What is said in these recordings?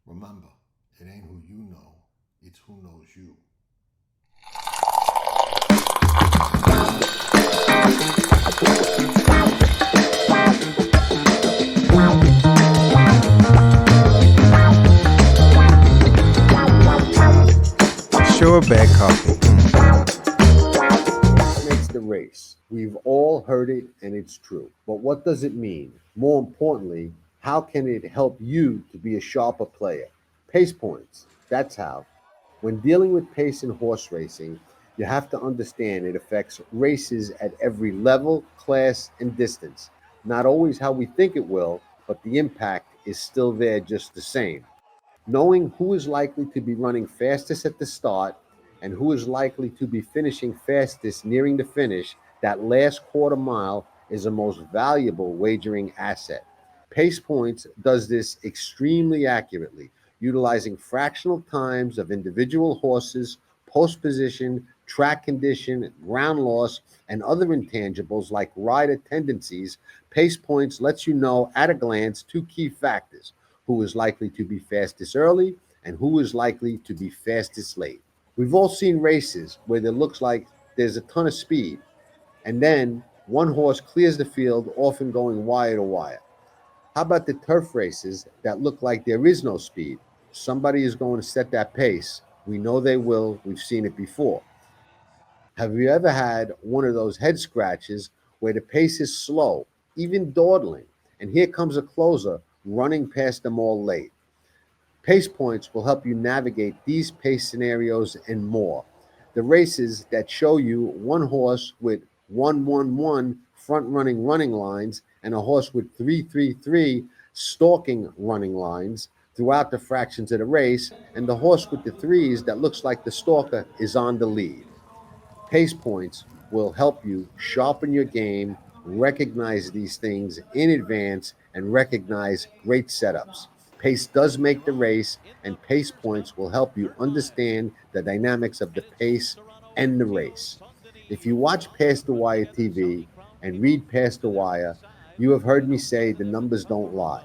Remember, it ain't who you know, it's who knows you. Sure, bad coffee. Makes the race. We've all heard it and it's true. But what does it mean? More importantly, how can it help you to be a sharper player? Pace points. That's how. When dealing with pace in horse racing, you have to understand it affects races at every level, class, and distance. Not always how we think it will, but the impact is still there just the same. Knowing who is likely to be running fastest at the start and who is likely to be finishing fastest nearing the finish, that last quarter mile is the most valuable wagering asset. Pace Points does this extremely accurately, utilizing fractional times of individual horses, post position, track condition, ground loss, and other intangibles like rider tendencies. Pace Points lets you know at a glance two key factors: who is likely to be fastest early and who is likely to be fastest late. We've all seen races where it looks like there's a ton of speed, and then one horse clears the field, often going wire to wire. How about the turf races that look like there is no speed? Somebody is going to set that pace. We know they will. We've seen it before. Have you ever had one of those head scratches where the pace is slow, even dawdling, and here comes a closer running past them all late? Pace Points will help you navigate these pace scenarios and more. The races that show you one horse with 1-1-1 front running lines and a horse with 3-3-3 stalking running lines throughout the fractions of the race, and the horse with the threes that looks like the stalker is on the lead. Pace Points will help you sharpen your game, recognize these things in advance, and recognize great setups. Pace does make the race, and Pace Points will help you understand the dynamics of the pace and the race. If you watch Past the Wire TV and read Past the Wire, you have heard me say the numbers don't lie.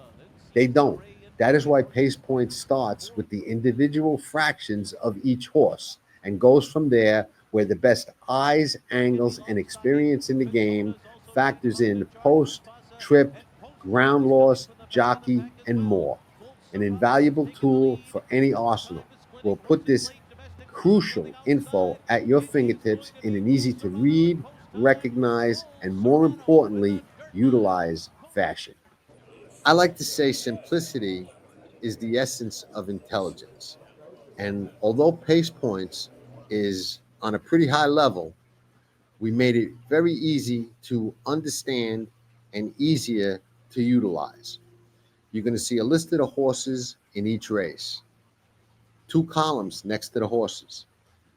They don't. That is why Pace Points starts with the individual fractions of each horse and goes from there, where the best eyes, angles, and experience in the game factors in post, trip, ground loss, jockey, and more. An invaluable tool for any arsenal. We'll put this crucial info at your fingertips in an easy to read, recognize, and more importantly, utilize fashion. I like to say simplicity is the essence of intelligence. And although Pace Points is on a pretty high level, we made it very easy to understand and easier to utilize. You're going to see a list of the horses in each race, two columns next to the horses.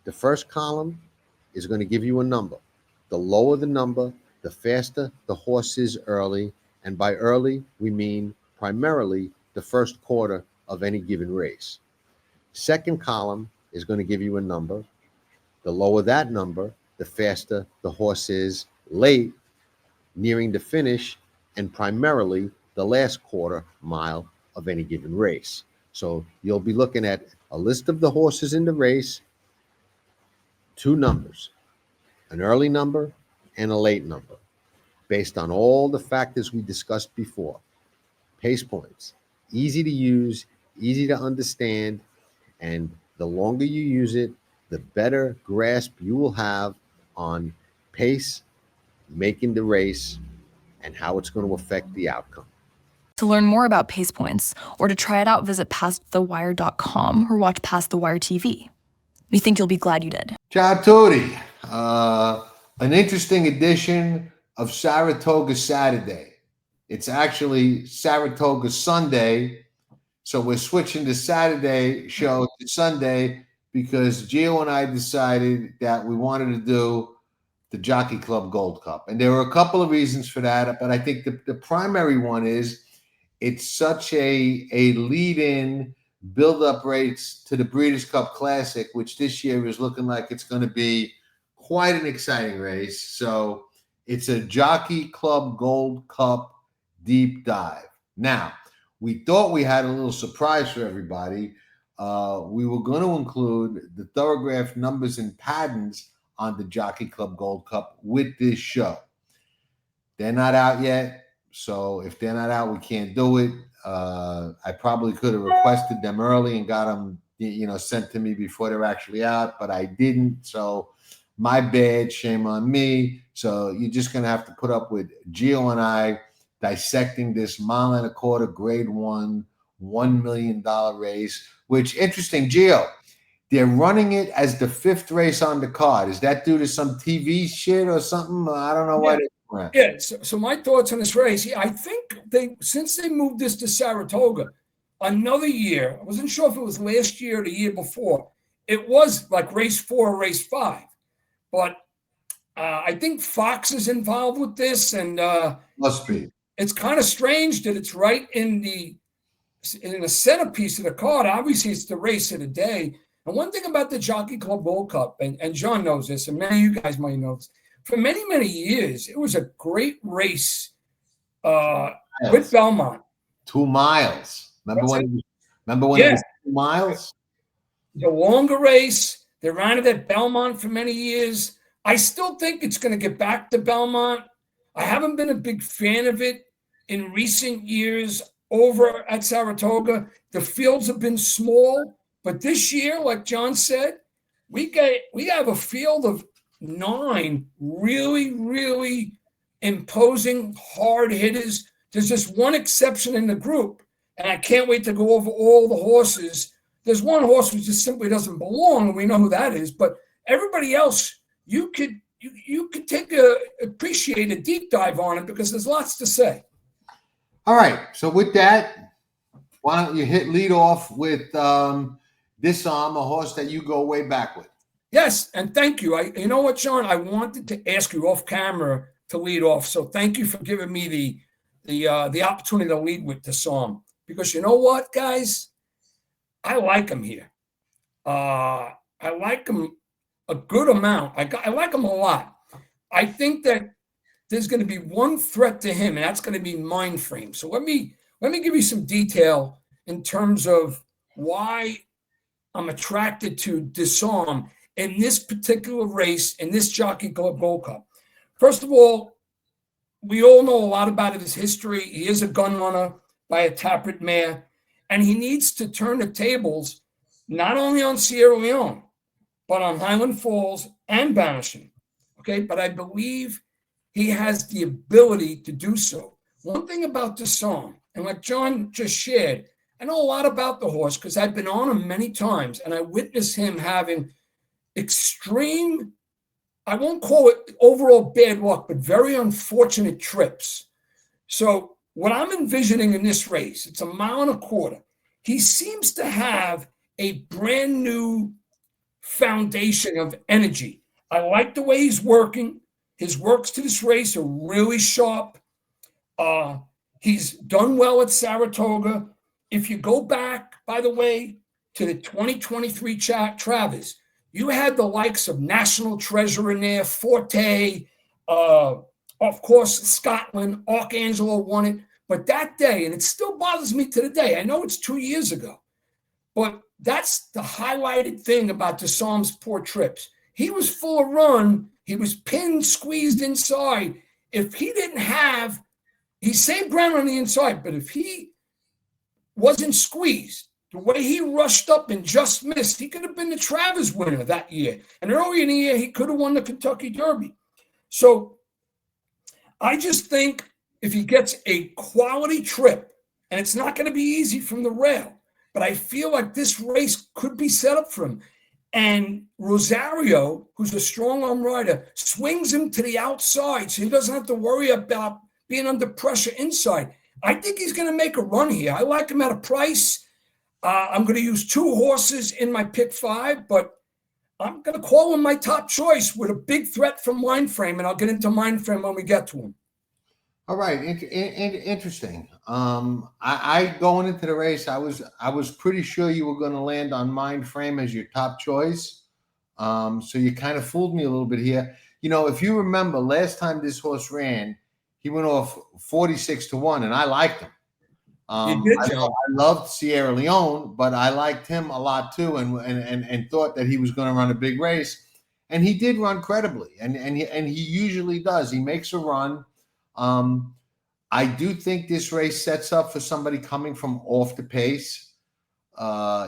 The first column is going to give you a number. The lower the number, the faster the horse is early. And by early, we mean primarily the first quarter of any given race. Second column is going to give you a number. The lower that number, the faster the horse is late, nearing the finish, and primarily the last quarter mile of any given race. So you'll be looking at a list of the horses in the race, two numbers, an early number and a late number, based on all the factors we discussed before. Pace Points, easy to use, easy to understand, and the longer you use it, the better grasp you will have on pace, making the race, and how it's going to affect the outcome. To learn more about Pace Points or to try it out, visit pastthewire.com or watch Past the Wire TV. We think you'll be glad you did. Ciao tutti. An interesting edition of Saratoga Saturday. It's actually Saratoga Sunday, so we're switching the Saturday show to Sunday because Geo and I decided that we wanted to do the Jockey Club Gold Cup. And there were a couple of reasons for that, but I think the primary one is it's such a lead-in build-up race to the Breeders' Cup Classic, which this year is looking like it's going to be quite an exciting race. So it's a Jockey Club Gold Cup deep dive. Now, we thought we had a little surprise for everybody. We were going to include the thoroughgraph numbers and patterns on the Jockey Club Gold Cup with this show. They're not out yet, so if they're not out, we can't do it. I probably could have requested them early and got them, sent to me before they're actually out, but I didn't. So my bad, shame on me. So you're just gonna have to put up with Geo and I dissecting this mile and a quarter grade one, $1 million race. Which interesting, Geo. They're running it as the 5th race on the card. Is that due to some TV shit or something? I don't know why. Yeah. So my thoughts on this race. Yeah, I think since they moved this to Saratoga, another year. I wasn't sure if it was last year or the year before. It was like race 4 or race 5, but I think Fox is involved with this, and must be. It's kind of strange that it's right in the centerpiece of the card. Obviously, it's the race of the day. And one thing about the Jockey Club Gold Cup, and John knows this, and many of you guys might know this, for many, many years, it was a great race with Belmont. 2 miles. Remember when it was 2 miles? The longer race. They ran it at Belmont for many years. I still think it's going to get back to Belmont. I haven't been a big fan of it in recent years over at Saratoga. The fields have been small, but this year, like John said, we have a field of 9 really, really imposing hard hitters. There's just one exception in the group, and I can't wait to go over all the horses. There's one horse who just simply doesn't belong, and we know who that is. But everybody else, you could appreciate a deep dive on it because there's lots to say. All right. So with that, why don't you lead off with Disarm, a horse that you go way back with? Yes, and thank you. You know what, John? I wanted to ask you off camera to lead off, so thank you for giving me the opportunity to lead with Disarm. Because you know what, guys? I like him here. I like him a good amount. I like him a lot. I think that there's going to be one threat to him, and that's going to be Mindframe. So let me give you some detail in terms of why I'm attracted to Disarm in this particular race, in this Jockey Club Gold Cup. First of all, we all know a lot about his history. He is a gun runner by a Tappert mare, and he needs to turn the tables not only on Sierra Leone, but on Highland Falls and Banishing. Okay, but I believe he has the ability to do so. One thing about Disarm, and like John just shared, I know a lot about the horse because I've been on him many times, and I witnessed him having extreme, I won't call it overall bad luck, but very unfortunate trips. So what I'm envisioning in this race, it's 1.25 miles. He seems to have a brand new foundation of energy. I like the way he's working. His works to this race are really sharp. He's done well at Saratoga. If you go back, by the way, to the 2023 Travers, you had the likes of National Treasure in there, Forte, of course, Scotland, Archangelo won it. But that day, and it still bothers me to the day, I know it's 2 years ago, but that's the highlighted thing about Disarm's poor trips. He was full of run. He was pinned, squeezed inside. If he didn't have, he saved ground on the inside, but if he wasn't squeezed, the way he rushed up and just missed, he could have been the Travers winner that year. And earlier in the year, he could have won the Kentucky Derby. So I just think if he gets a quality trip, and it's not going to be easy from the rail, but I feel like this race could be set up for him. And Rosario, who's a strong arm rider, swings him to the outside so he doesn't have to worry about being under pressure inside. I think he's going to make a run here. I like him at a price. I'm going to use 2 horses in my pick 5, but I'm going to call him my top choice with a big threat from Mindframe, and I'll get into Mindframe when we get to him. All right, interesting. I going into the race, I was pretty sure you were going to land on Mindframe as your top choice. So you kind of fooled me a little bit here. You know, if you remember last time this horse ran, he went off 46-1, and I liked him. You did, I John. loved Sierra Leone, but I liked him a lot too, and thought that he was going to run a big race, and he did run credibly, and he usually does. He makes a run. I do think this race sets up for somebody coming from off the pace.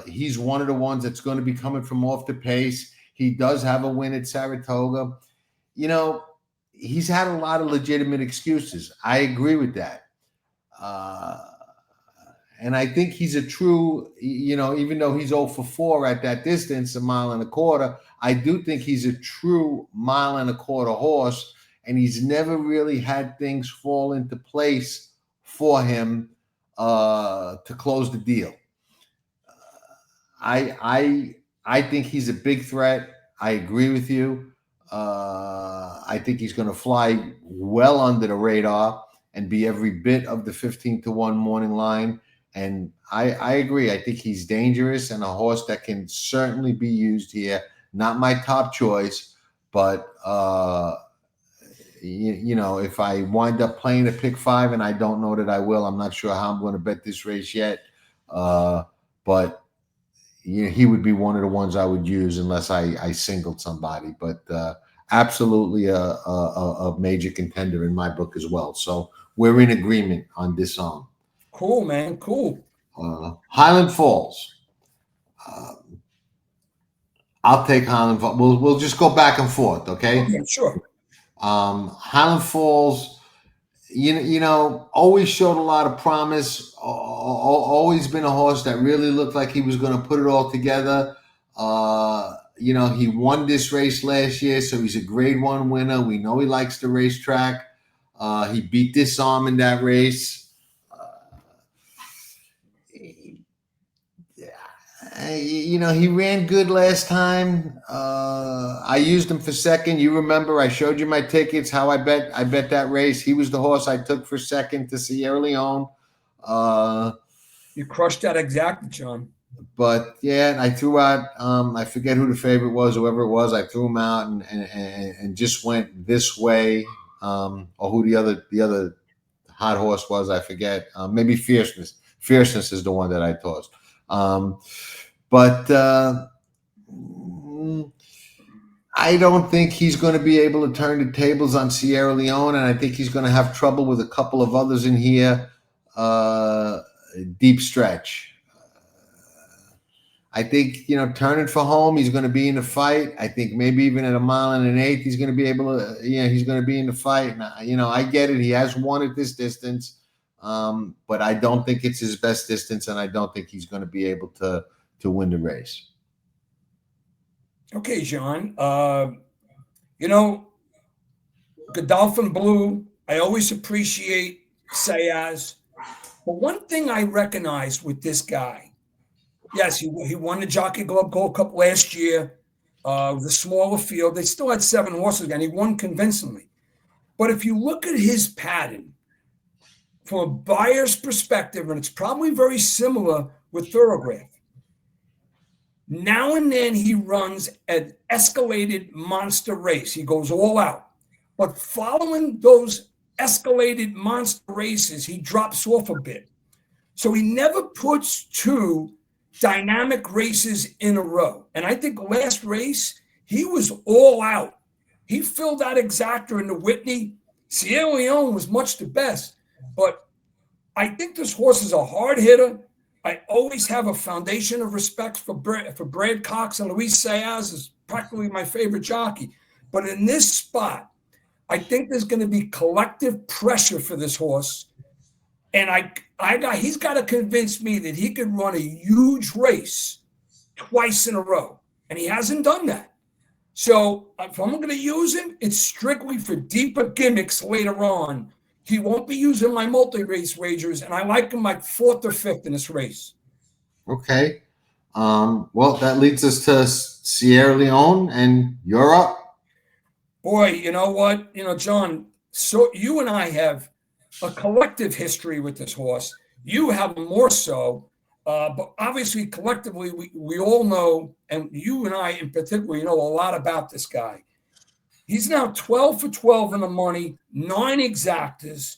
He's one of the ones that's going to be coming from off the pace. He does have a win at Saratoga. You know, he's had a lot of legitimate excuses. I agree with that. And I think he's a true, even though he's 0 for 4 at that distance, a mile and a quarter, I do think he's a true mile and a quarter horse. And he's never really had things fall into place for him to close the deal. I think he's a big threat. I agree with you. I think he's going to fly well under the radar and be every bit of the 15-1 morning line. And I agree. I think he's dangerous and a horse that can certainly be used here. Not my top choice, but if I wind up playing a pick 5, and I don't know that I will, I'm not sure how I'm going to bet this race yet. But he would be one of the ones I would use unless I singled somebody. But absolutely a major contender in my book as well. So we're in agreement on this song. Cool, man. Cool. Highland Falls. I'll take Highland Falls. We'll just go back and forth, okay? Okay, sure. Highland Falls, always showed a lot of promise. Always been a horse that really looked like he was going to put it all together. He won this race last year, so he's a Grade 1 winner. We know he likes the racetrack. He beat Disarm in that race. He ran good last time. I used him for second. You remember I showed you my tickets, how I bet that race. He was the horse I took for second to Sierra Leone. You crushed that exactly, John. But yeah, I threw out, I forget who the favorite was, whoever it was. I threw him out and just went this way. Or who the other hot horse was, I forget. Maybe Fierceness. Fierceness is the one that I tossed. But I don't think he's going to be able to turn the tables on Sierra Leone, and I think he's going to have trouble with a couple of others in here. Deep stretch. I think, turning for home, he's going to be in the fight. I think maybe even at a mile and an eighth, he's going to be able to, he's going to be in the fight. And, I get it. He has won at this distance, but I don't think it's his best distance, and I don't think he's going to be able to win the race. Okay, John. Godolphin Blue, I always appreciate Sayaz. But one thing I recognized with this guy, yes, he won the Jockey Club Gold Cup last year, the smaller field. They still had 7 horses, and he won convincingly. But if you look at his pattern from a buyer's perspective, and it's probably very similar with Thoroughgraph, now and then he runs an escalated monster race. He goes all out. But following those escalated monster races, he drops off a bit. So he never puts 2 dynamic races in a row. And I think last race, he was all out. He filled that exactor into Whitney. Sierra Leone was much the best. But I think this horse is a hard hitter. I always have a foundation of respect for Brad Cox, and Luis Sayaz is practically my favorite jockey. But in this spot, I think there's going to be collective pressure for this horse. And he's got to convince me that he could run a huge race twice in a row. And he hasn't done that. So if I'm going to use him, it's strictly for deeper gimmicks later on. He won't be using my multi-race wagers, and I like him like 4th or 5th in this race. Okay. Well, that leads us to Sierra Leone, and you're up. Boy, you know what? John, so you and I have a collective history with this horse. You have more so, but obviously collectively we all know, and you and I in particular, know a lot about this guy. He's now 12 for 12 in the money, 9 exactas.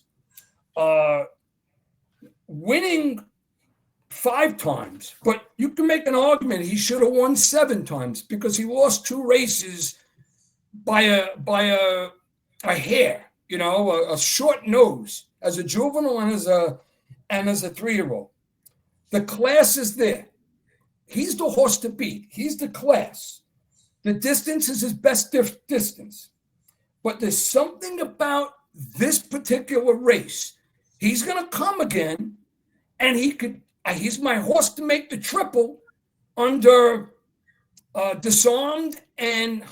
winning 5 times, but you can make an argument he should have won 7 times because he lost 2 races by a hair, you know, a short nose as a juvenile and as a 3-year-old. The class is there. He's the horse to beat. He's the class. The distance is his best distance. But there's something about this particular race. He's going to come again, and he's my horse to make the triple under Disarmed and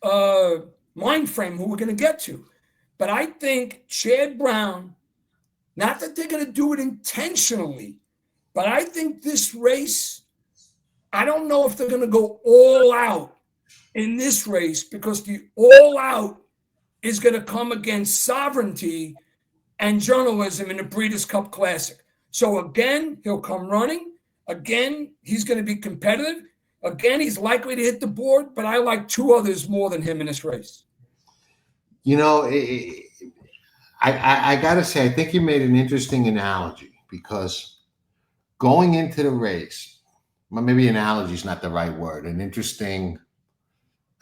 Mindframe, who we're going to get to. But I think Chad Brown, not that they're going to do it intentionally, but I think this race, I don't know if they're going to go all out in this race, because the all out is going to come against sovereignty and journalism in the Breeders' Cup Classic. So again, he'll come running. Again, he's going to be competitive. Again, he's likely to hit the board, but I like 2 others more than him in this race. You know, I got to say, I think you made an interesting analogy, because going into the race, well, maybe analogy is not the right word, an interesting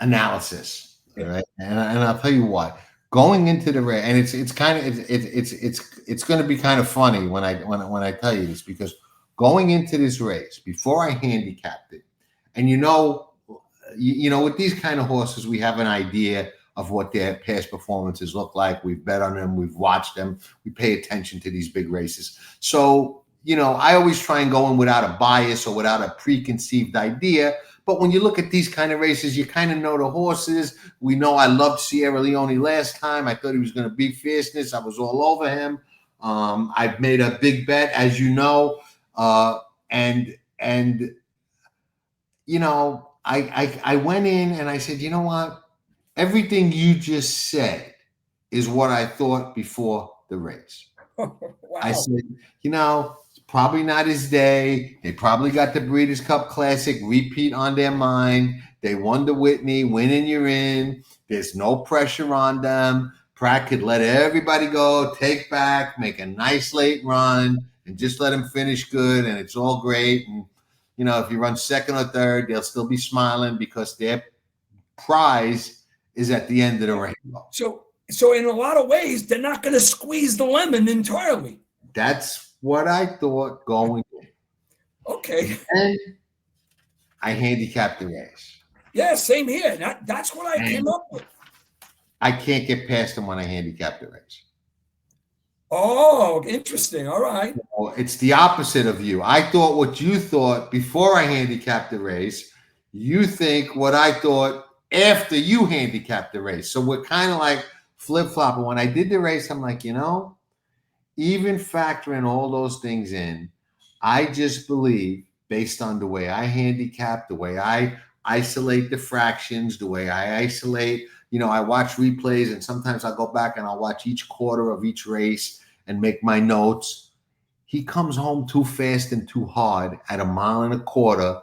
analysis, right? And I'll tell you what, going into the race, and it's kind of it's going to be kind of funny when I tell you this, because going into this race before I handicapped it, and you know, with these kind of horses, we have an idea of what their past performances look like. We've bet on them, we've watched them, we pay attention to these big races. So, you know, I always try and go in without a bias or without a preconceived idea. But when you look at these kind of races, you kind of know the horses. We know I loved Sierra Leone last time. I thought he was going to beat Fierceness. I was all over him. I've made a big bet, as you know. And you know, I went in and I said, you know what? Everything you just said is what I thought before the race. Wow. I said, you know, it's probably not his day. They probably got the Breeders' Cup Classic repeat on their mind. They won the Whitney, win and you're in. There's no pressure on them. Pratt could let everybody go, take back, make a nice late run, and just let him finish good, and it's all great. And, you know, if you run second or third, they'll still be smiling because their prize is at the end of the rainbow. So in a lot of ways, they're not going to squeeze the lemon entirely. That's what I thought going in. Okay. And I handicapped the race. Yeah, same here. That's what I came up with. I can't get past them when I handicap the race. Oh, interesting. All right. It's the opposite of you. I thought what you thought before I handicapped the race. You think what I thought after you handicapped the race. So we're kind of like flip-flopping. When I did the race, I'm like, you know, even factoring all those things in, I just believe, based on the way I handicap, the way I isolate the fractions, the way I isolate, you know, I watch replays, and sometimes I'll go back and I'll watch each quarter of each race and make my notes. He comes home too fast and too hard at 1.25 miles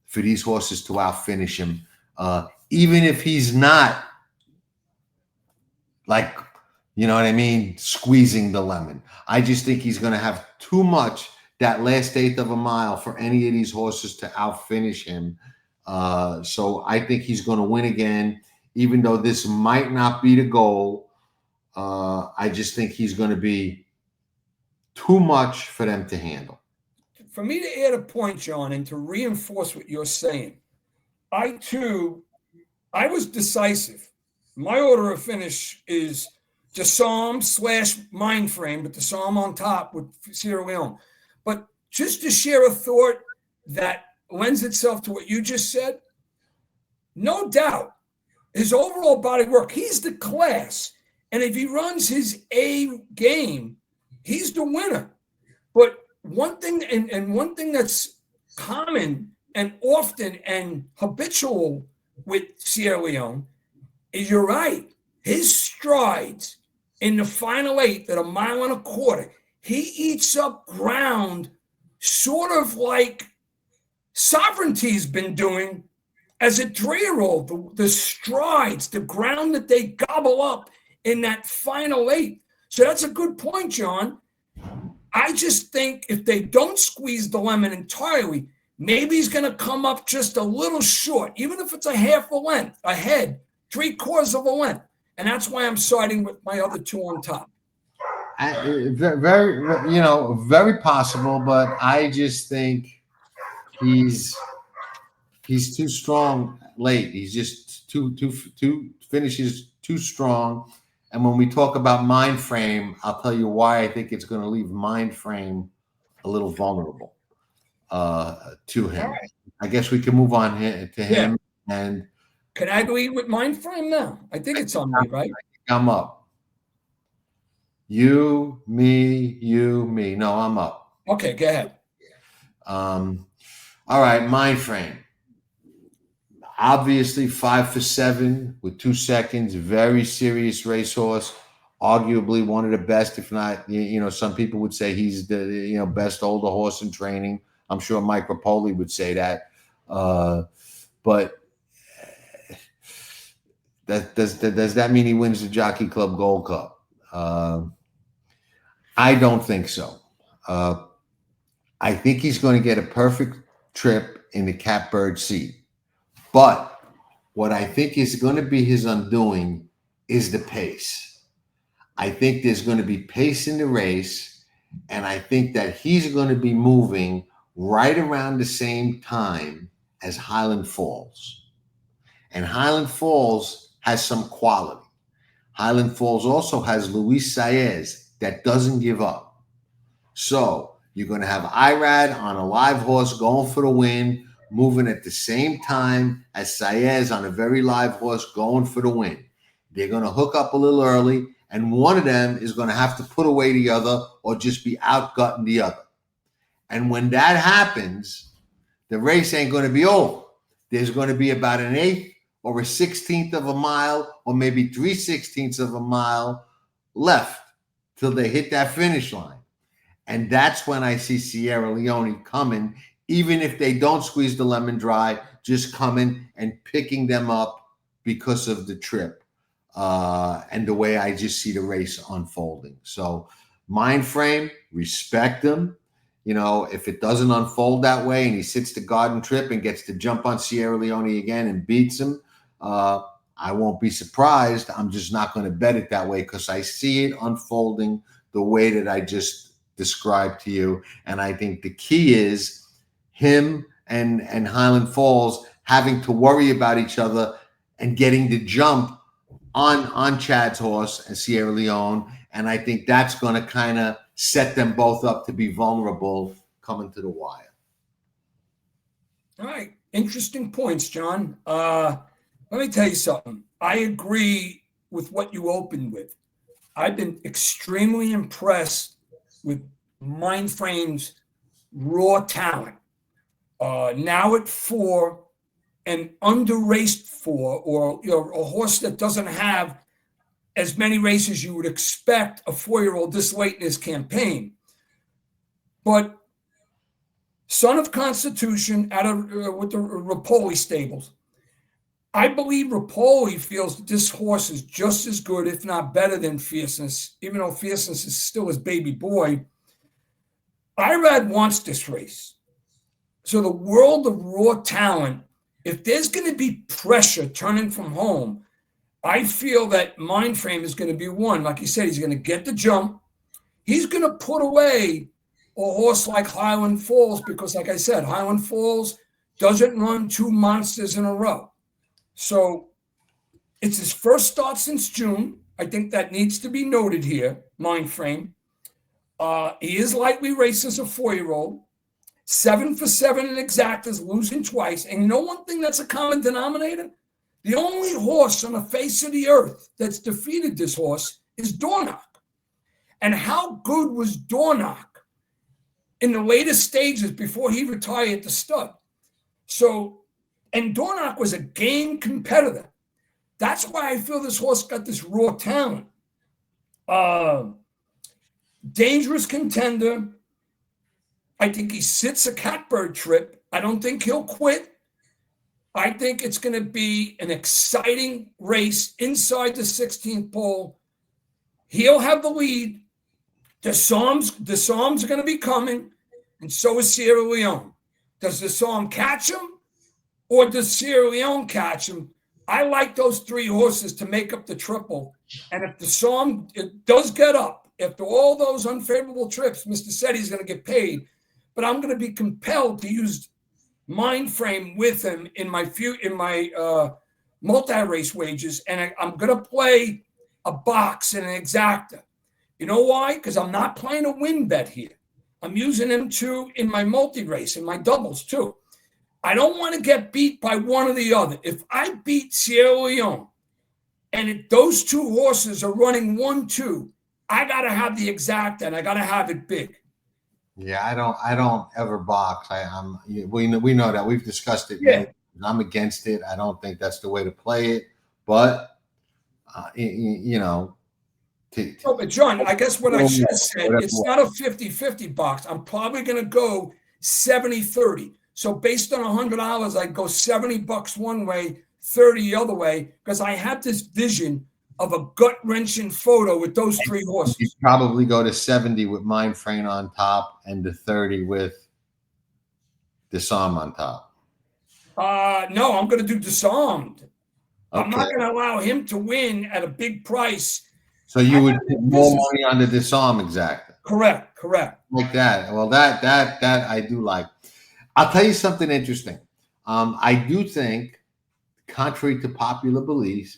for these horses to outfinish him. Even if he's not, like, you know what I mean, squeezing the lemon. I just think he's going to have too much that last 1/8 of a mile for any of these horses to outfinish him. So I think he's going to win again, even though this might not be the goal. I just think he's going to be too much for them to handle. For me to add a point, John, and to reinforce what you're saying, I was decisive. My order of finish is Disarm / Mindframe, but Disarm on top with Sierra Leone. But just to share a thought that lends itself to what you just said, no doubt, his overall body work, he's the class. And if he runs his A game, he's the winner. But one thing, and one thing that's common and often and habitual with Sierra Leone is, you're right, his strides in the final 8 at 1.25 miles, he eats up ground sort of like Sovereignty's been doing as a 3-year-old. The strides, the ground that they gobble up in that final 8. So that's a good point, John. I just think if they don't squeeze the lemon entirely, maybe he's going to come up just a little short, even if it's a half a length ahead, 3/4 of a length. And that's why I'm siding with my other two on top. Very, very possible, but I just think he's too strong late. He's just too finishes too strong. And when we talk about Mindframe, I'll tell you why I think it's going to leave Mindframe a little vulnerable to him. All right. I guess we can move on to him. Yeah. And can I lead with Mindframe now? I think it's on me, right? I'm up. You, me. No, I'm up. Okay, go ahead. All right, Mindframe. Obviously 5 for 7 with 2 seconds. Very serious racehorse. Arguably one of the best, if not, some people would say he's the best older horse in training. I'm sure Mike Rapoli would say that. But does that mean he wins the Jockey Club Gold Cup? I don't think so. I think he's going to get a perfect trip in the catbird seat. But what I think is going to be his undoing is the pace. I think there's going to be pace in the race, and I think that he's going to be moving right around the same time as Highland Falls. And Highland Falls has some quality. Highland Falls also has Luis Saez that doesn't give up. So you're going to have Irad on a live horse going for the win, moving at the same time as Saez on a very live horse going for the win. They're going to hook up a little early, and one of them is going to have to put away the other or just be outgutting the other. And when that happens, the race ain't going to be over. There's going to be about an 1/8 or a 1/16 of a mile or maybe 3/16 of a mile left till they hit that finish line. And that's when I see Sierra Leone coming, even if they don't squeeze the lemon dry, just coming and picking them up because of the trip and the way I just see the race unfolding. So Mindframe, respect him. If it doesn't unfold that way and he sits the garden trip and gets to jump on Sierra Leone again and beats him, I won't be surprised. I'm just not going to bet it that way because I see it unfolding the way that I just described to you. And I think the key is him and Highland Falls having to worry about each other and getting the jump on Chad's horse and Sierra Leone. And I think that's going to kind of set them both up to be vulnerable coming to the wire. All right. Interesting points, John. Let me tell you something. I agree with what you opened with. I've been extremely impressed with Mindframe's raw talent. Now at 4 and under-raced 4, or a horse that doesn't have as many races you would expect a 4-year-old this late in his campaign. But son of Constitution out of with the Rapoli stables. I believe Rapoli feels that this horse is just as good, if not better than Fierceness, even though Fierceness is still his baby boy. Irad wants this race. So the world of raw talent, if there's going to be pressure turning from home, I feel that Mindframe is going to be one. Like you said, he's going to get the jump. He's going to put away a horse like Highland Falls because, like I said, Highland Falls doesn't run 2 monsters in a row. So it's his first start since June. I think that needs to be noted here, Mindframe. He is lightly raced as a 4-year-old. 7 for 7 in exactas, losing twice. And you know one thing that's a common denominator? The only horse on the face of the earth that's defeated this horse is Dornoch. And how good was Dornoch in the latest stages before he retired the stud? So, and Dornoch was a game competitor. That's why I feel this horse got this raw talent. Dangerous contender. I think he sits a catbird trip. I don't think he'll quit. I think it's going to be an exciting race inside the 16th pole. He'll have the lead. The Psalms are going to be coming, and so is Sierra Leone. Does the Psalm catch him, or does Sierra Leone catch him? I like those 3 horses to make up the triple. And if the Psalm does get up, after all those unfavorable trips, Mr. Setti's going to get paid. But I'm going to be compelled to use Mindframe with him in my multi-race wages, and I'm going to play a box and an exacta. You know why? Because I'm not playing a win bet here. I'm using him too in my multi-race, in my doubles too. I don't want to get beat by one or the other. If I beat Sierra Leone and those 2 horses are running 1-2, I got to have the exacta, and I got to have it big. Yeah, I don't ever box. We know that. We've discussed it. Yeah. I'm against it. I don't think that's the way to play it. But you know, But John, I guess what I should have said, it's not a 50-50 box. I'm probably going to go 70-30. So based on $100, I'd go $70 one way, 30 the other way, because I have this vision of a gut-wrenching photo with those 3 horses. You probably go to 70 with Mindframe on top and to 30 with Disarm on top. No, I'm going to do Disarmed. Okay. I'm not going to allow him to win at a big price. So you would put more money on the Disarm exactly. Correct. Like that. Well, that I do like. I'll tell you something interesting. I do think, contrary to popular belief,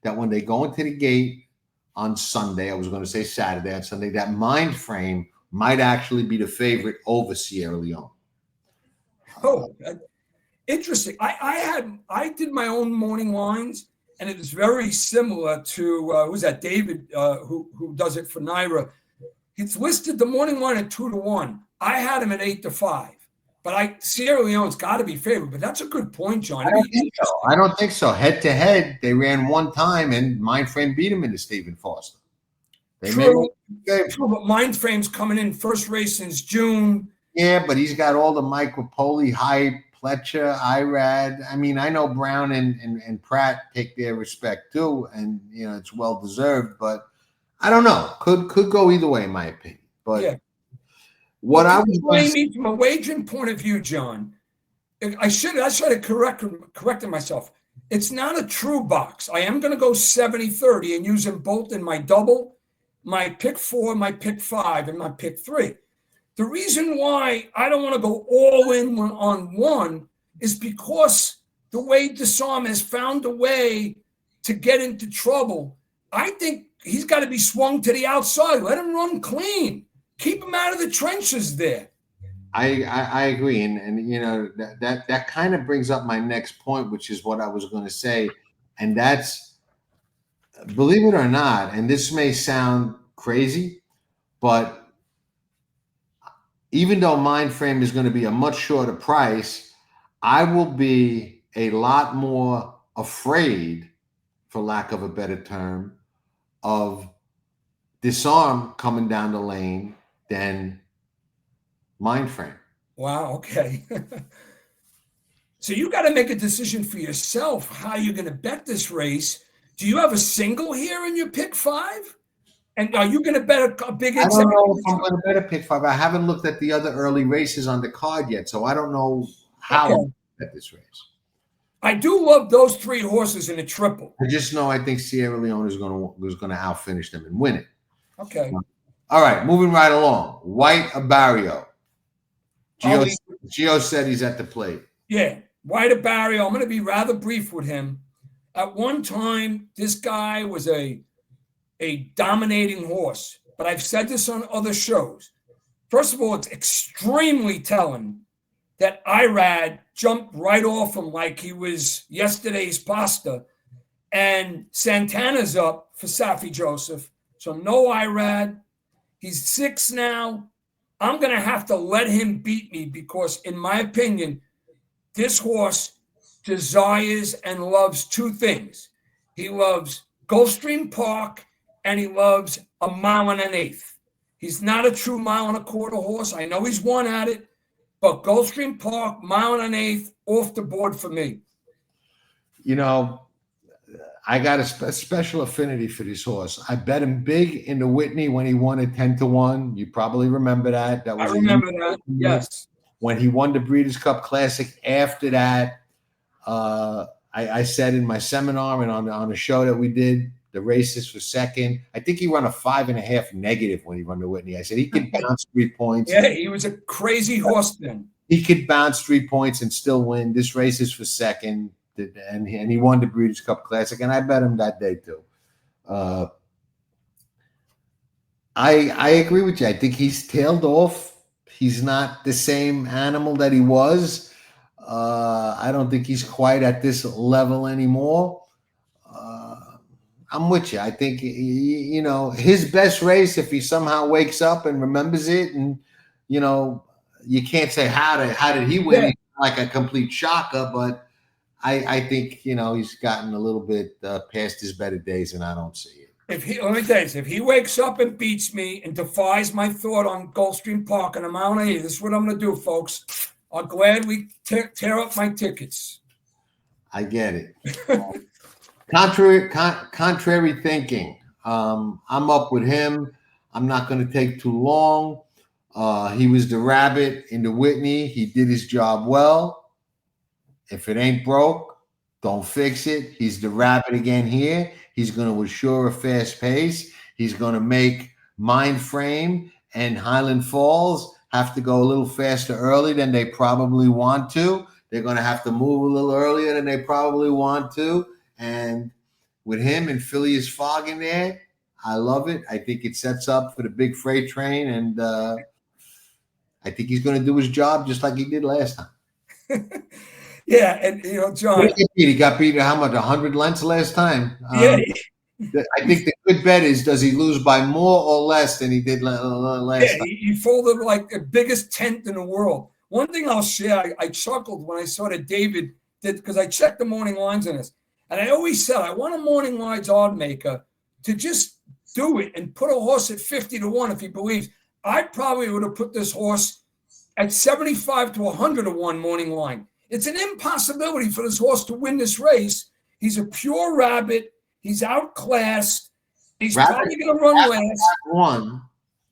that when they go into the gate on Sunday, I was going to say Saturday, on Sunday, that Mindframe might actually be the favorite over Sierra Leone. Oh, interesting. I did my own morning lines, and it was very similar to who's that? David, who does it for Naira. He's listed the morning line at 2-1. I had him at 8-5. But Sierra Leone's got to be favored. But that's a good point, John. I don't think so. Head to head, they ran one time, and Mindframe beat him into Stephen Foster. True, but Mindframe's coming in first race since June. Yeah, but he's got all the Mike Rapoli hype, Pletcher, Irad. I mean, I know Brown and Pratt take their respect too, and it's well deserved. But I don't know. Could go either way, in my opinion. But yeah. What I was me from a wagering point of view, John, I should have corrected myself. It's not a true box. I am going to go 70-30 and use them both in my double, my pick 4, my pick 5, and my pick 3. The reason why I don't want to go all in on one is because the way Disarm has found a way to get into trouble. I think he's got to be swung to the outside. Let him run clean. Keep him out of the trenches there. I agree, and that kind of brings up my next point, which is what I was going to say, and that's, believe it or not, and this may sound crazy, but even though Mindframe is going to be a much shorter price, I will be a lot more afraid, for lack of a better term, of Disarm coming down the lane than Mindframe. Wow. Okay. So you got to make a decision for yourself how you're going to bet this race. Do you have a single here in your pick 5? And are you going to bet a big? I don't know if I'm going to bet a pick 5. I haven't looked at the other early races on the card yet, so I don't know how to bet this race. I do love those 3 horses in a triple. I just know I think Sierra Leone is going to outfinish them and win it. Okay. All right, moving right along. White Abarrio. Geo said he's at the plate. Yeah, White Abarrio. I'm going to be rather brief with him. At one time, this guy was a dominating horse, but I've said this on other shows. First of all, it's extremely telling that Irad jumped right off him like he was yesterday's pasta, and Santana's up for Safi Joseph. So no Irad. He's 6 now. I'm going to have to let him beat me because, in my opinion, this horse desires and loves 2 things. He loves Gulfstream Park and he loves a 1 1/8. He's not a true 1 1/4 horse. I know he's won at it, but Gulfstream Park, 1 1/8, off the board for me. I got a special affinity for this horse. I bet him big in the Whitney when he won at 10-1. You probably remember that. That I was remember that. Yes. When he won the Breeders' Cup Classic after that, I said in my seminar and on a show that we did, the races for second, I think he run a 5.5 negative when he won the Whitney. I said he could bounce 3 points. Yeah, he was a crazy horse then. He could bounce 3 points and still win. This race is for second, and he won the Breeders' Cup Classic, and I bet him that day too. I agree with you. I think he's tailed off. He's not the same animal that he was. I don't think he's quite at this level anymore. I'm with you. I think, you know, his best race, if he somehow wakes up and remembers it, and, you know, you can't say how did he win? Yeah. Like a complete shocker, but I think, you know, he's gotten a little bit past his better days, and I don't see it. Let me tell you, if he wakes up and beats me and defies my thought on Gulfstream Park and I'm out of here, this is what I'm going to do, folks. I'll gladly tear up my tickets. I get it. Contrary thinking. I'm up with him. I'm not going to take too long. He was the rabbit in the Whitney. He did his job well. If it ain't broke, don't fix it. He's the rabbit again here. He's going to assure a fast pace. He's going to make Mindframe and Highland Falls have to go a little faster early than they probably want to. They're going to have to move a little earlier than they probably want to. And with him and Phileas Fogg in there, I love it. I think it sets up for the big freight train, and I think he's going to do his job just like he did last time. Yeah, and you know, John, he got beat how much? 100 lengths last time. Yeah. I think the good bet is, does he lose by more or less than he did last time? He folded like the biggest tent in the world. One thing I'll share, I chuckled when I saw that David did, because I checked the morning lines on this. And I always said, I want a morning lines odd maker to just do it and put a horse at 50-1 if he believes. I probably would have put this horse at 75 to 100-1 morning line. It's an impossibility for this horse to win this race. He's a pure rabbit. He's outclassed. He's probably going to run last. Won.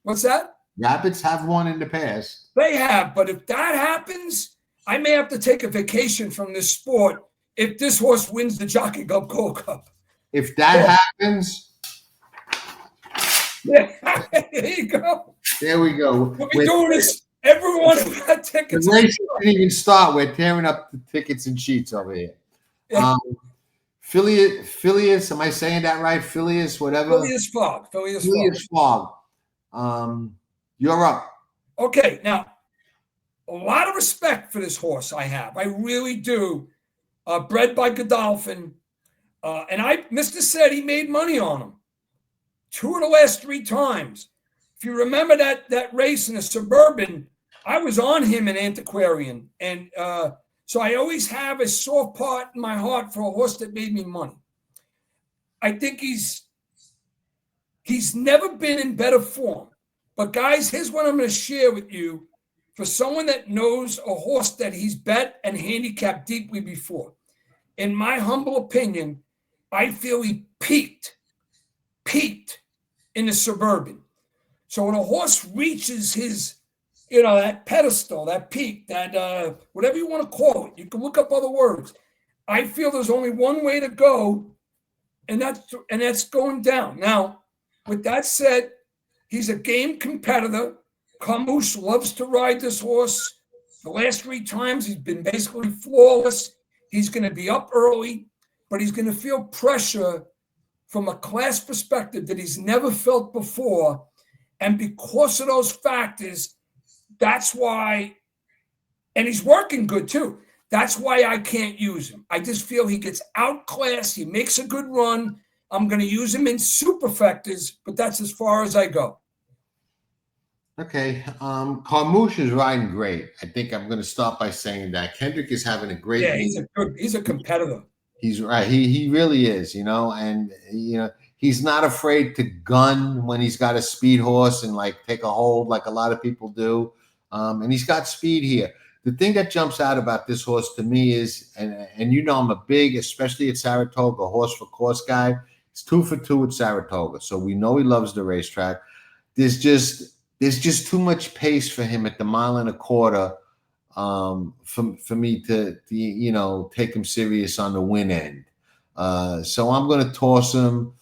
What's that? Rabbits have won in the past. They have, but if that happens, I may have to take a vacation from this sport if this horse wins the Jockey Club Gold Cup. If that happens, yeah, there you go. There we go. We'll be doing this. Everyone who got tickets. The race didn't even start. We're tearing up the tickets and sheets over here. Phileas, am I saying that right? Phileas, whatever. Phileas Fogg. Phileas Fogg. You're up. Okay, now a lot of respect for this horse. I have. I really do. Bred by Godolphin, and Mr. said he made money on him 2 of the last 3 times. If you remember that race in a Suburban, I was on him in Antiquarian. And so I always have a soft part in my heart for a horse that made me money. I think he's never been in better form. But guys, here's what I'm going to share with you for someone that knows a horse that he's bet and handicapped deeply before. In my humble opinion, I feel he peaked in the Suburban. So when a horse reaches his, that pedestal, that peak, that whatever you want to call it, you can look up other words. I feel there's only one way to go, and that's going down. Now, with that said, he's a game competitor. Camus loves to ride this horse. The last 3 times, he's been basically flawless. He's going to be up early, but he's going to feel pressure from a class perspective that he's never felt before. And because of those factors, that's why, and he's working good too. That's why I can't use him. I just feel he gets outclassed. He makes a good run. I'm going to use him in superfectors, but that's as far as I go. Okay. Carmouche is riding great. I think I'm going to start by saying that. Kendrick is having a great Yeah, he's a competitor. He's right. He really is, and he's not afraid to gun when he's got a speed horse and like take a hold like a lot of people do. And he's got speed here. the thing that jumps out about this horse to me is, and you know, I'm a big, especially at Saratoga, horse for course guy. It's 2 for 2 at Saratoga, so we know he loves the racetrack. There's just too much pace for him at the 1.25 miles for me to you know, take him serious on the win end. So I'm going to toss him.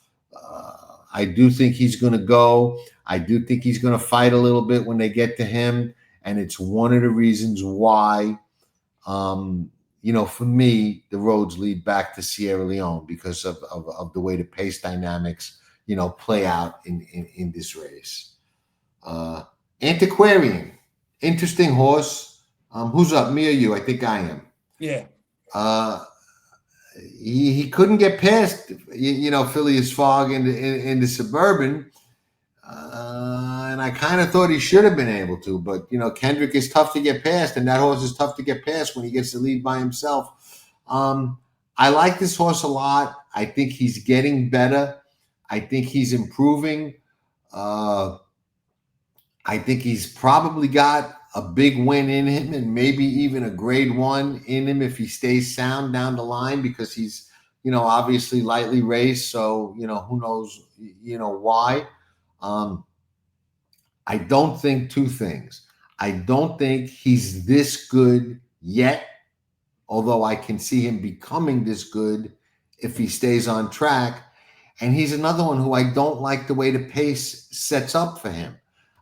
I do think he's going to go. I do think he's going to fight a little bit when they get to him. And it's one of the reasons why, you know, for me, the roads lead back to Sierra Leone because of the way the pace dynamics, you know, play out in this race. Antiquarian, interesting horse. Who's up, me or you? I think I am. Yeah. He couldn't get past, you know, Phileas Fogg in the Suburban. And I kind of thought he should have been able to, but, you know, Kendrick is tough to get past, and that horse is tough to get past when he gets to lead by himself. I like this horse a lot. I think he's getting better. I think he's improving. I think he's probably got a big win in him and maybe even a grade 1 in him if he stays sound down the line, because he's, you know, obviously lightly raced. So, you know, who knows, you know, why. I don't think two things. I don't think he's this good yet, although I can see him becoming this good if he stays on track. And he's another one who I don't like the way the pace sets up for him.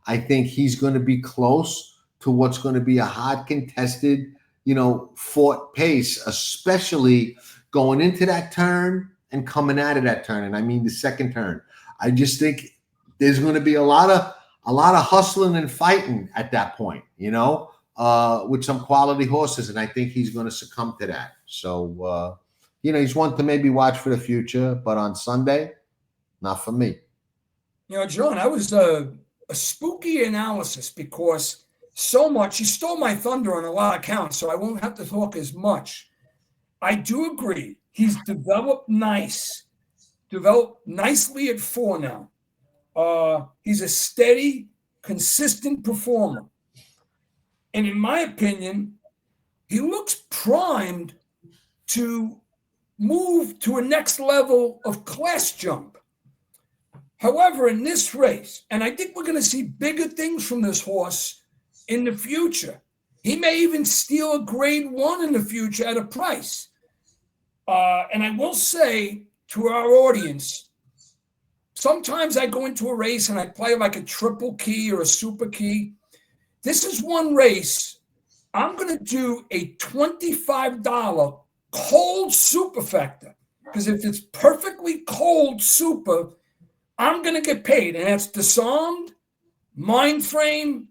I think he's going to be close to what's going to be a hard contested, you know, fought pace, especially going into that turn and coming out of that turn. And I mean the second turn. I just think there's going to be a lot of hustling and fighting at that point, you know, with some quality horses. And I think he's going to succumb to that. So, you know, he's one to maybe watch for the future, but on Sunday, not for me. You know, John, I was a spooky analysis because so much, you stole my thunder on a lot of counts, so I won't have to talk as much. I do agree. He's developed nicely at 4 now. He's a steady, consistent performer. And in my opinion, he looks primed to move to a next level of class jump. However, in this race, and I think we're going to see bigger things from this horse in the future. He may even steal a grade 1 in the future at a price. And I will say to our audience, sometimes I go into a race and I play like a triple key or a super key. This is one race. I'm going to do a $25 cold superfecta, because if it's perfectly cold super, I'm going to get paid. And that's Disarmed, Mindframe,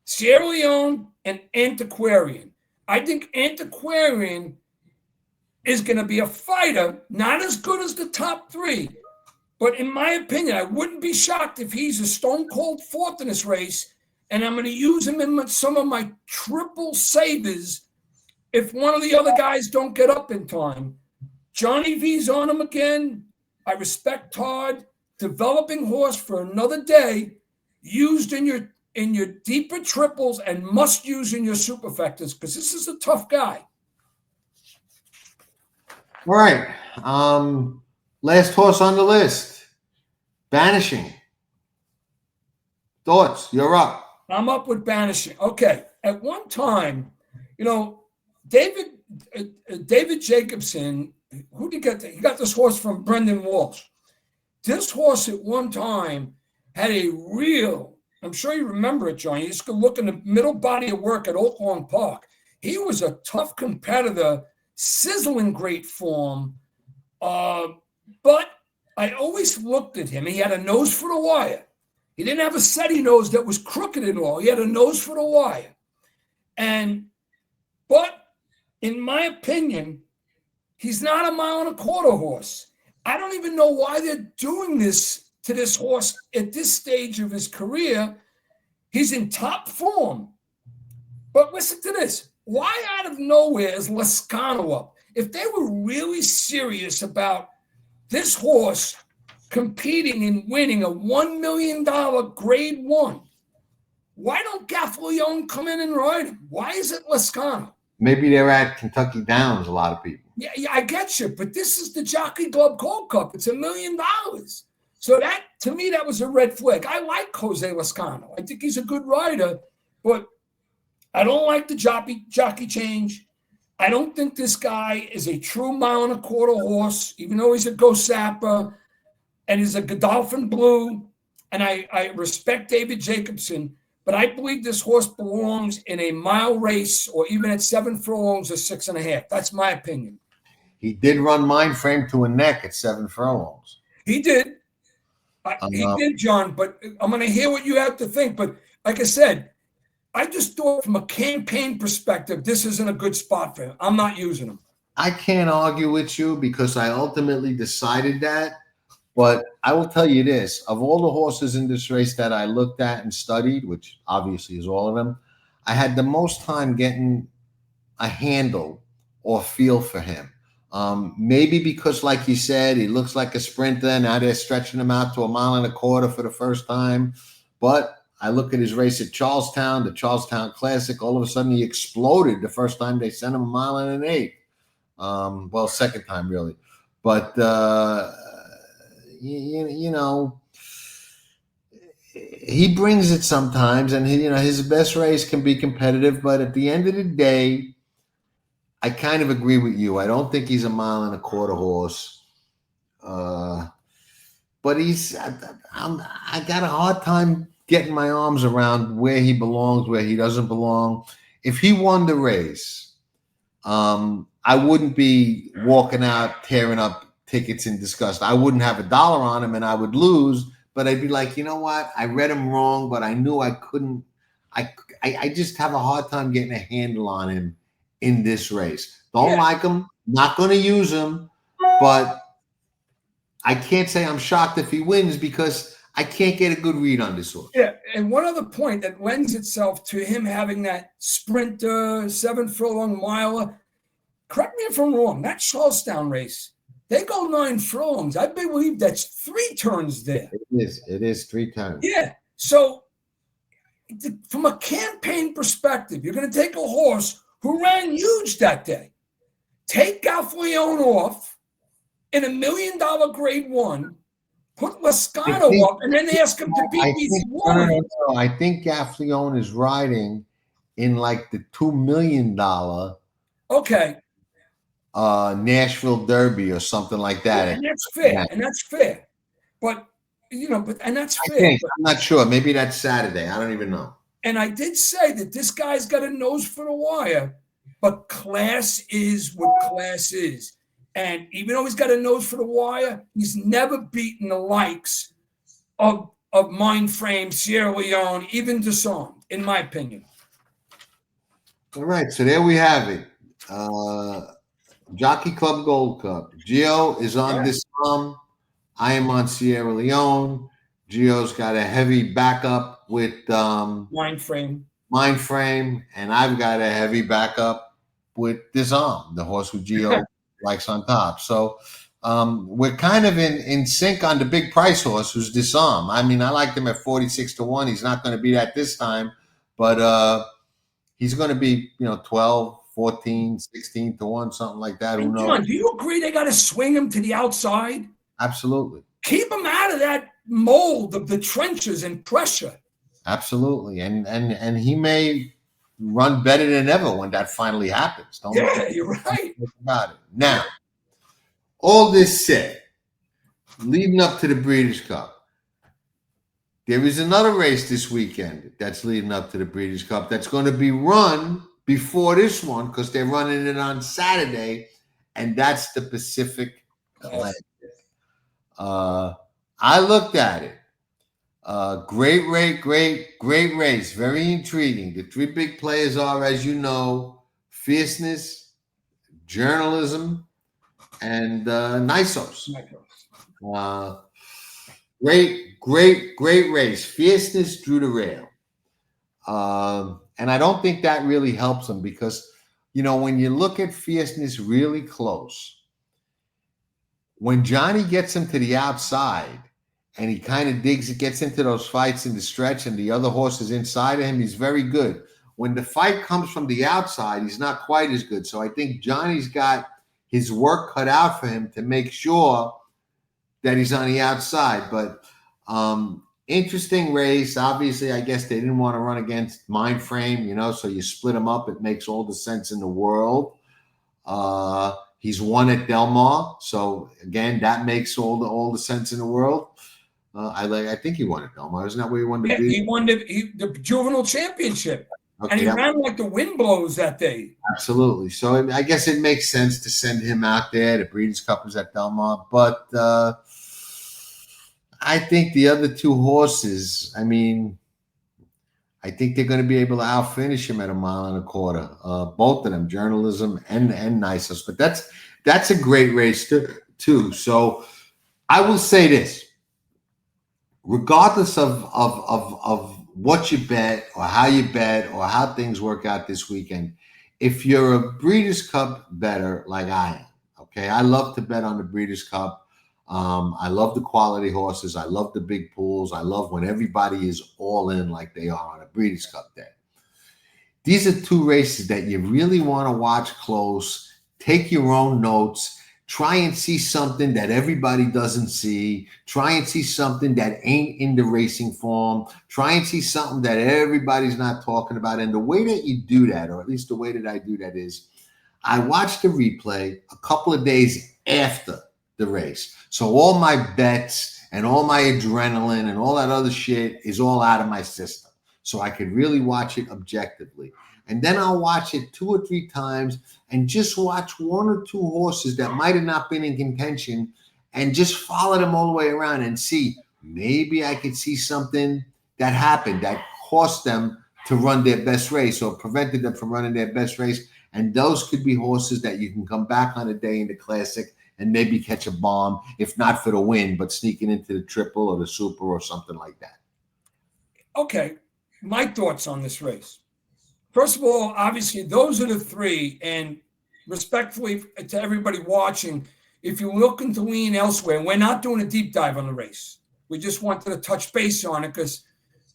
Sierra Leone, and Antiquarian. I think Antiquarian is going to be a fighter, not as good as the top 3. But in my opinion, I wouldn't be shocked if he's a stone cold 4th in this race. And I'm going to use him in some of my triple savers if one of the other guys don't get up in time. Johnny V's on him again. I respect Todd. Developing horse for another day, used in your deeper triples and must use in your superfectas, because this is a tough guy. All right. Last horse on the list, Banishing. Thoughts? You're up. I'm up with Banishing. Okay. At one time, you know, David Jacobson, who did he get? He got this horse from Brendan Walsh. This horse at one time had a real, I'm sure you remember it, John. You just go look in the middle body of work at Oaklawn Park. He was a tough competitor, sizzling great form. But I always looked at him. He had a nose for the wire. He didn't have a setty nose that was crooked at all. He had a nose for the wire. But in my opinion, he's not a 1.25 mile horse. I don't even know why they're doing this to this horse at this stage of his career. He's in top form. But listen to this. Why out of nowhere is Lascano up? If they were really serious about this horse competing and winning a $1 million grade 1, Why don't Gaffalione come in and ride him? Why is it Lascano? Maybe they're at Kentucky Downs, a lot of people. Yeah, I get you, but this is the Jockey Club Gold Cup. It's $1 million. So that, to me, that was a red flag. I like Jose Lascano. I think he's a good rider, but I don't like the jockey change. I don't think this guy is a true 1.25 mile horse, even though he's a Gosapper and he's a Godolphin Blue. And I respect David Jacobson, but I believe this horse belongs in a mile race or even at 7 furlongs or 6.5. That's my opinion. He did run Mindframe to a neck at 7 furlongs. He did. He did, John, but I'm going to hear what you have to think. But like I said, I just thought from a campaign perspective, this isn't a good spot for him. I'm not using him. I can't argue with you because I ultimately decided that. But I will tell you this, of all the horses in this race that I looked at and studied, which obviously is all of them, I had the most time getting a handle or feel for him. Maybe because, like you said, he looks like a sprinter. Now they're stretching him out to 1.25 miles for the first time. But I look at his race at Charlestown, the Charlestown Classic. All of a sudden, he exploded the first time they sent him 1.125 miles. Well, second time, really. But, you know, he brings it sometimes. And, his best race can be competitive. But at the end of the day, I kind of agree with you. I don't think he's a 1.25 mile horse. But I got a hard time getting my arms around where he belongs, where he doesn't belong. If he won the race, I wouldn't be walking out, tearing up tickets in disgust. I wouldn't have $1 on him and I would lose, but I'd be like, you know what? I read him wrong, but I knew I couldn't. I just have a hard time getting a handle on him in this race. Don't like him, not going to use him, but I can't say I'm shocked if he wins because I can't get a good read on this horse. Yeah, and one other point that lends itself to him having that sprinter, 7 furlong miler. Correct me if I'm wrong. That Charlestown race, they go 9 furlongs. I believe that's 3 turns there. It is 3 turns. Yeah. So from a campaign perspective, you're going to take a horse who ran huge that day. Take Gaffalione off in $1 million grade 1. Put Lascano up and then ask him to beat these one. I think Gaffalione is riding in like the $2 million Nashville Derby or something like that. And that's fair. Yeah. And that's fair. But that's fair. I'm not sure. Maybe that's Saturday. I don't even know. And I did say that this guy's got a nose for the wire, but class is what class is. And even though he's got a nose for the wire, he's never beaten the likes of Mindframe, Sierra Leone, even Disarmed, in my opinion. All right, so there we have it. Jockey Club Gold Cup. Geo is on Disarmed. I am on Sierra Leone. Geo's got a heavy backup with Mindframe, and I've got a heavy backup with Disarmed, the horse with Geo likes on top. So we're kind of in sync on the big price horse who's Disarmed. I mean, I liked him at 46-1. He's not going to be that this time, but he's going to be 12, 14, 16-1, something like that. Who knows? John, do you agree they got to swing him to the outside? Absolutely. Keep him out of that mold of the trenches and pressure. Absolutely, and he may run better than ever when that finally happens. You're right about it. Now, all this said, leading up to the Breeders' Cup, there is another race this weekend that's leading up to the Breeders' Cup that's going to be run before this one because they're running it on Saturday, and that's the Pacific Atlantic. I looked at it. Great race. Very intriguing. The 3 big players are, as you know, Fierceness, Journalism, and Nisos. Great race. Fierceness drew the rail. And I don't think that really helps them because, when you look at Fierceness really close, when Johnny gets him to the outside and he kind of gets into those fights in the stretch, and the other horse is inside of him, he's very good. When the fight comes from the outside, he's not quite as good. So I think Johnny's got his work cut out for him to make sure that he's on the outside. But interesting race. Obviously, I guess they didn't want to run against Mindframe, so you split them up. It makes all the sense in the world. He's won at Del Mar, so again, that makes all the sense in the world. I think he won at Del Mar. Isn't that where he won the? Yeah, he won the juvenile championship, Okay, and he ran like the wind blows that day. Absolutely. So I guess it makes sense to send him out there. The Breeders' Cup is at Del Mar, but I think the other two horses, I think they're going to be able to outfinish him at 1.25 miles. Both of them, Journalism and Nisos. But that's a great race too. So I will say this: regardless of what you bet or how you bet or how things work out this weekend, if you're a Breeders' Cup bettor like I am, okay, I love to bet on the Breeders' Cup. I love the quality horses. I love the big pools. I love when everybody is all in like they are on a Breeders' Cup day. These are two races that you really want to watch close. Take your own notes. Try and see something that everybody doesn't see. Try and see something that ain't in the racing form. Try and see something that everybody's not talking about. And the way that you do that, or at least the way that I do that, is I watch the replay a couple of days after the race. So all my bets and all my adrenaline and all that other shit is all out of my system. So I could really watch it objectively. And then I'll watch it 2 or 3 times and just watch 1 or 2 horses that might have not been in contention and just follow them all the way around and see, maybe I could see something that happened that cost them to run their best race or prevented them from running their best race. And those could be horses that you can come back on a day in the Classic and maybe catch a bomb, if not for the win, but sneaking into the triple or the super or something like that. Okay, my thoughts on this race. First of all, obviously, those are the 3. And respectfully to everybody watching, if you're looking to lean elsewhere, we're not doing a deep dive on the race. We just wanted to touch base on it because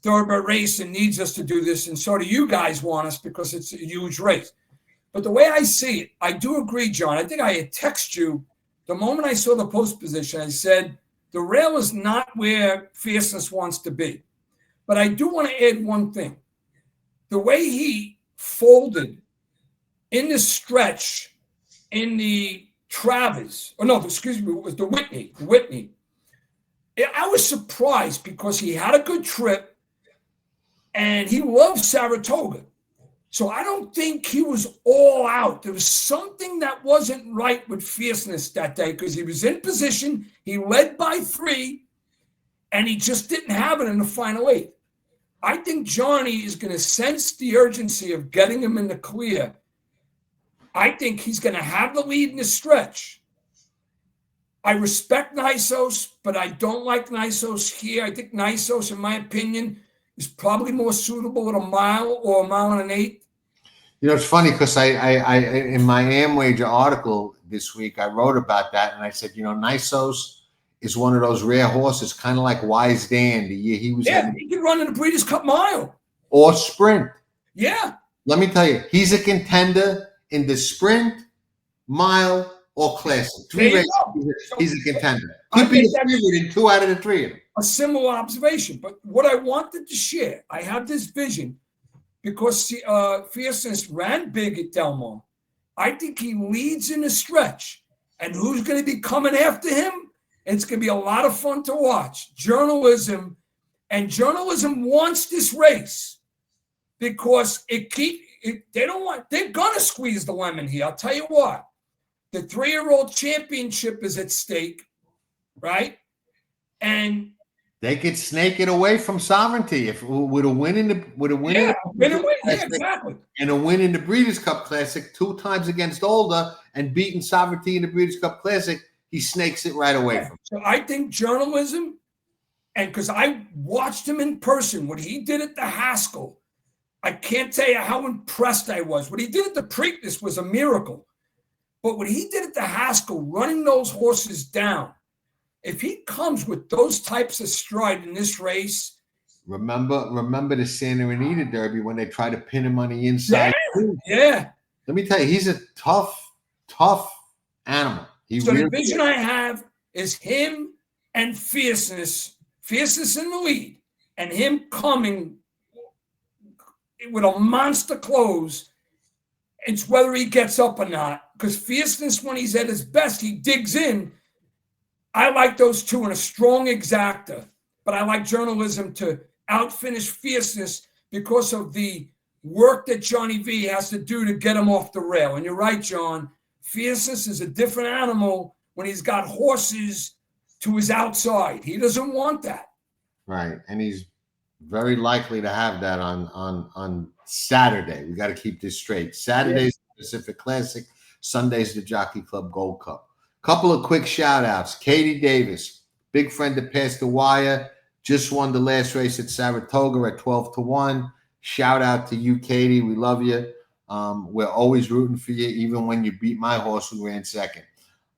Thoroughbred Racing needs us to do this, and so do you guys want us because it's a huge race. But the way I see it, I do agree, John. I think I had texted you the moment I saw the post position. I said, the rail is not where Fierceness wants to be. But I do want to add one thing. The way he folded in the stretch in the Travers, it was the Whitney. I was surprised because he had a good trip and he loved Saratoga. So I don't think he was all out. There was something that wasn't right with Fierceness that day because he was in position, he led by 3, and he just didn't have it in the final 8. I think Johnny is going to sense the urgency of getting him in the clear. I think he's going to have the lead in the stretch. I respect Nisos, but I don't like Nisos here. I think Nisos, in my opinion, is probably more suitable at 1 mile or 1.1 miles. It's funny because I in my Amwager article this week, I wrote about that, and I said, Nisos is one of those rare horses, kind of like Wise Dan. The year he was he can run in the Breeders' Cup Mile. Or sprint. Yeah. Let me tell you, he's a contender in the sprint, mile, or classic. 3 races, he's a contender. Could be a favorite in 2 out of the 3 of them. A similar observation. But what I wanted to share, I have this vision because Fierceness ran big at Del Mar. I think he leads in the stretch. And who's going to be coming after him? And it's going to be a lot of fun to watch. Journalism wants this race because they're going to squeeze the lemon here. I'll tell you what, the 3-year-old championship is at stake, right? And they could snake it away from Sovereignty with a win in the exactly. And a win in the Breeders' Cup Classic 2 times against Older and beating Sovereignty in the Breeders' Cup Classic. He snakes it right away from him. So I think Journalism, and because I watched him in person, what he did at the Haskell, I can't tell you how impressed I was. What he did at the Preakness was a miracle. But what he did at the Haskell, running those horses down, if he comes with those types of stride in this race, remember the Santa Anita Derby when they tried to pin him on the inside. yeah. Let me tell you, he's a tough animal. So the vision I have is him and Fierceness in the lead, and him coming with a monster close. It's whether he gets up or not, because Fierceness, when he's at his best, he digs in. I like those two in a strong exacta, but I like journalism to outfinish Fierceness because of the work that Johnny V has to do to get him off the rail. And you're right, John. Fierceness is a different animal when he's got horses to his outside. He doesn't want that. Right. And he's very likely to have that on Saturday. We got to keep this straight. Saturday's the Pacific Classic. Sunday's the Jockey Club Gold Cup. Couple of quick shout outs. Katie Davis, big friend that passed the wire, just won the last race at Saratoga at 12-1. Shout out to you, Katie. We love you. We're always rooting for you, even when you beat my horse who ran second.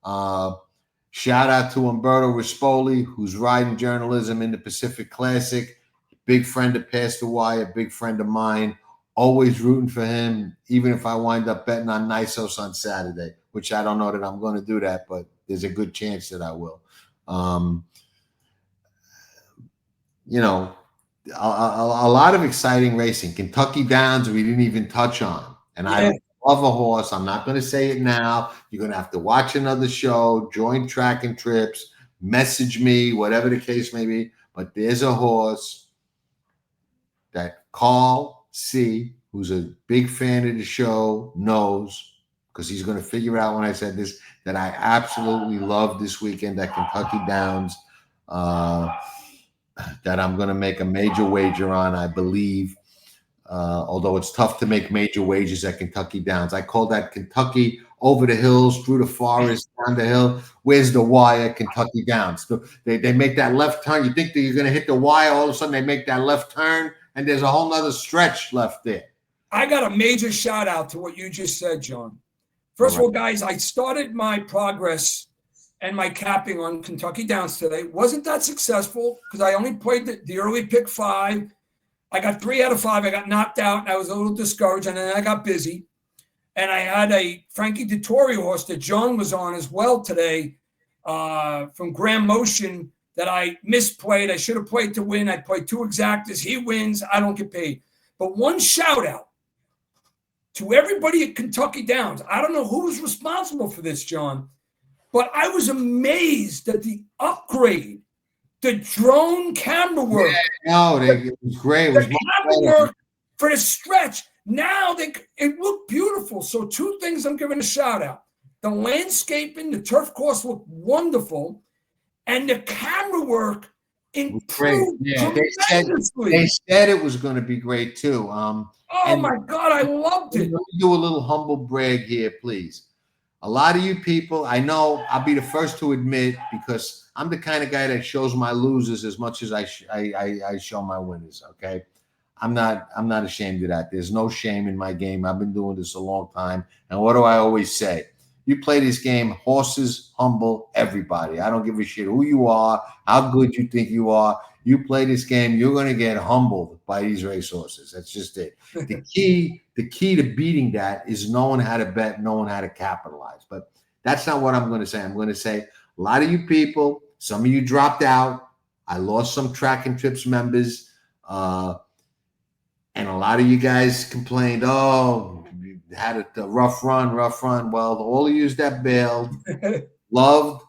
Shout out to Umberto Rispoli, who's riding journalism in the Pacific Classic. Big friend that passed the wire, big friend of mine. Always rooting for him, even if I wind up betting on Nisos on Saturday, which I don't know that I'm going to do that, but there's a good chance that I will. You know, a lot of exciting racing. Kentucky Downs we didn't even touch on. And I love a horse. I'm not going to say it now. You're going to have to watch another show, join Track and Trips, message me, whatever the case may be. But there's a horse that Carl C., who's a big fan of the show, knows, because he's going to figure out when I said this, that I absolutely love this weekend at Kentucky Downs, that I'm going to make a major wager on, I believe. Although it's tough to make major wagers at Kentucky Downs. I call that Kentucky over the hills, through the forest, down the hill. Where's the wire? Kentucky Downs. So they make that left turn. You think that you're going to hit the wire. All of a sudden, they make that left turn, and there's a whole nother stretch left there. I got a major shout out to what you just said, John. First of all, guys, I started my progress and my capping on Kentucky Downs today. Wasn't that successful because I only played the early pick 5. I got 3 out of 5. I got knocked out. And I was a little discouraged, and then I got busy. And I had a Frankie Dettori horse that John was on as well today from Graham Motion that I misplayed. I should have played to win. I played 2 exactas. He wins. I don't get paid. But one shout out to everybody at Kentucky Downs. I don't know who's responsible for this, John, but I was amazed at the upgrade, the drone camera work. Yeah, it was great. It was the camera work for the stretch. Now it looked beautiful. So 2 things I'm giving a shout out. The landscaping, the turf course looked wonderful, and the camera work improved tremendously. They said it was going to be great too. Oh my God, I loved it. Let me do a little humble brag here, please. A lot of you people, I know I'll be the first to admit, because I'm the kind of guy that shows my losers as much as I show my winners. Okay, I'm not ashamed of that. There's no shame in my game. I've been doing this a long time, and what do I always say? You play this game, horses humble everybody. I don't give a shit who you are, how good you think you are. You play this game, you're going to get humbled by these racehorses. That's just it. The key to beating that is knowing how to bet, knowing how to capitalize. But that's not what I'm going to say. I'm going to say a lot of you people, some of you dropped out. I lost some Track and Trips members. And a lot of you guys complained, oh, you had a rough run. Well, all of you that bailed, loved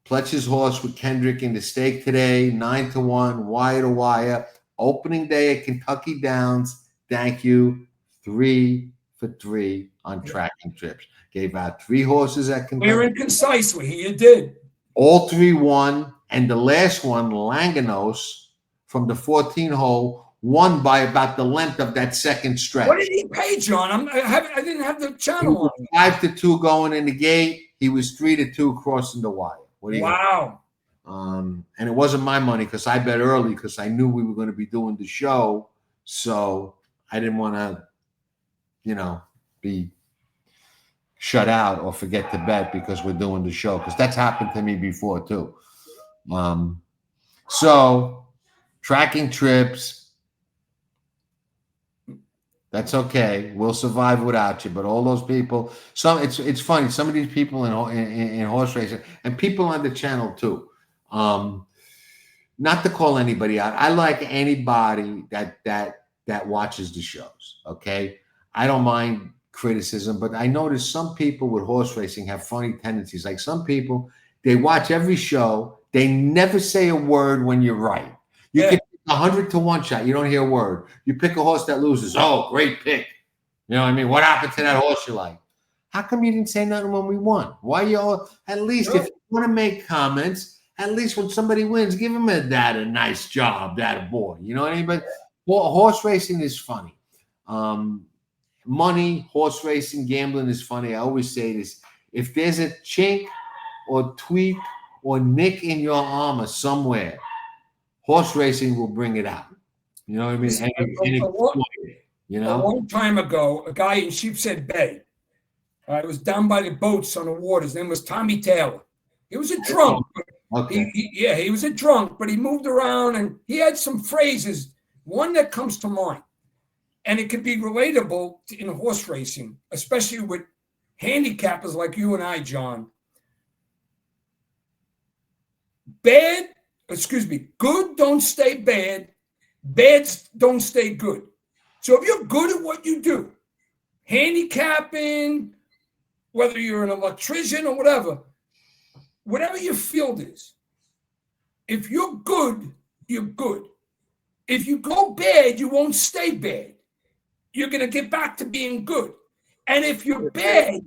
Pletcher's horse with Kendrick in the stake today, 9-1, wire to wire. Opening day at Kentucky Downs. Thank you. 3 for 3 on Track and Trips. Gave out 3 horses at Kentucky. Clear and concisely, you did. All 3 won, and the last one, Langanos, from the 14 hole, won by about the length of that second stretch. What did he pay, John? I didn't have the channel on. 5-2 going in the gate. He was 3-2 crossing the wire. Wow. And it wasn't my money because I bet early because I knew we were going to be doing the show. So I didn't want to, be shut out or forget to bet because we're doing the show, because that's happened to me before too. So tracking trips, that's okay. We'll survive without you. But all those people, it's funny. Some of these people in horse racing and people on the channel too. Not to call anybody out. I like anybody that watches the shows. Okay, I don't mind criticism, but I notice some people with horse racing have funny tendencies. Like some people, they watch every show. They never say a word when you're right. You Yeah. can 100 to 1 shot. You don't hear a word. You pick a horse that loses. Oh, great pick. You know what I mean? What happened to that horse you like? How come you didn't say nothing when we won? Why you all, at least if you want to make comments, at least when somebody wins, give him a nice job, that boy. You know what I mean? But horse racing is funny. Money, horse racing, gambling is funny. I always say this. If there's a chink or tweak or nick in your armor somewhere, horse racing will bring it out. You know what I mean? A long time ago, a guy in Sheepshead Bay, was down by the boats on the water. His name was Tommy Taylor. He was a drunk. Okay. He was a drunk, but he moved around and he had some phrases. One that comes to mind, and it could be relatable in horse racing, especially with handicappers like you and I, John. Good don't stay bad. Bad don't stay good. So if you're good at what you do, handicapping, whether you're an electrician or whatever your field is, if you're good, you're good. If you go bad, you won't stay bad. You're going to get back to being good. And if you're bad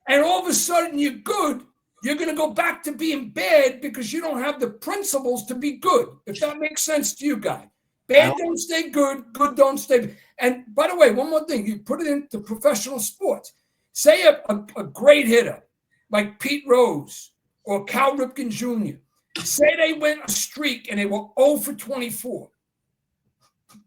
and all of a sudden you're good, you're going to go back to being bad because you don't have the principles to be good. If that makes sense to you guys. Bad don't stay good. Good don't stay bad. And by the way, one more thing. You put it into professional sports. Say a great hitter like Pete Rose or Cal Ripken Jr. Say they went a streak and they were 0 for 24.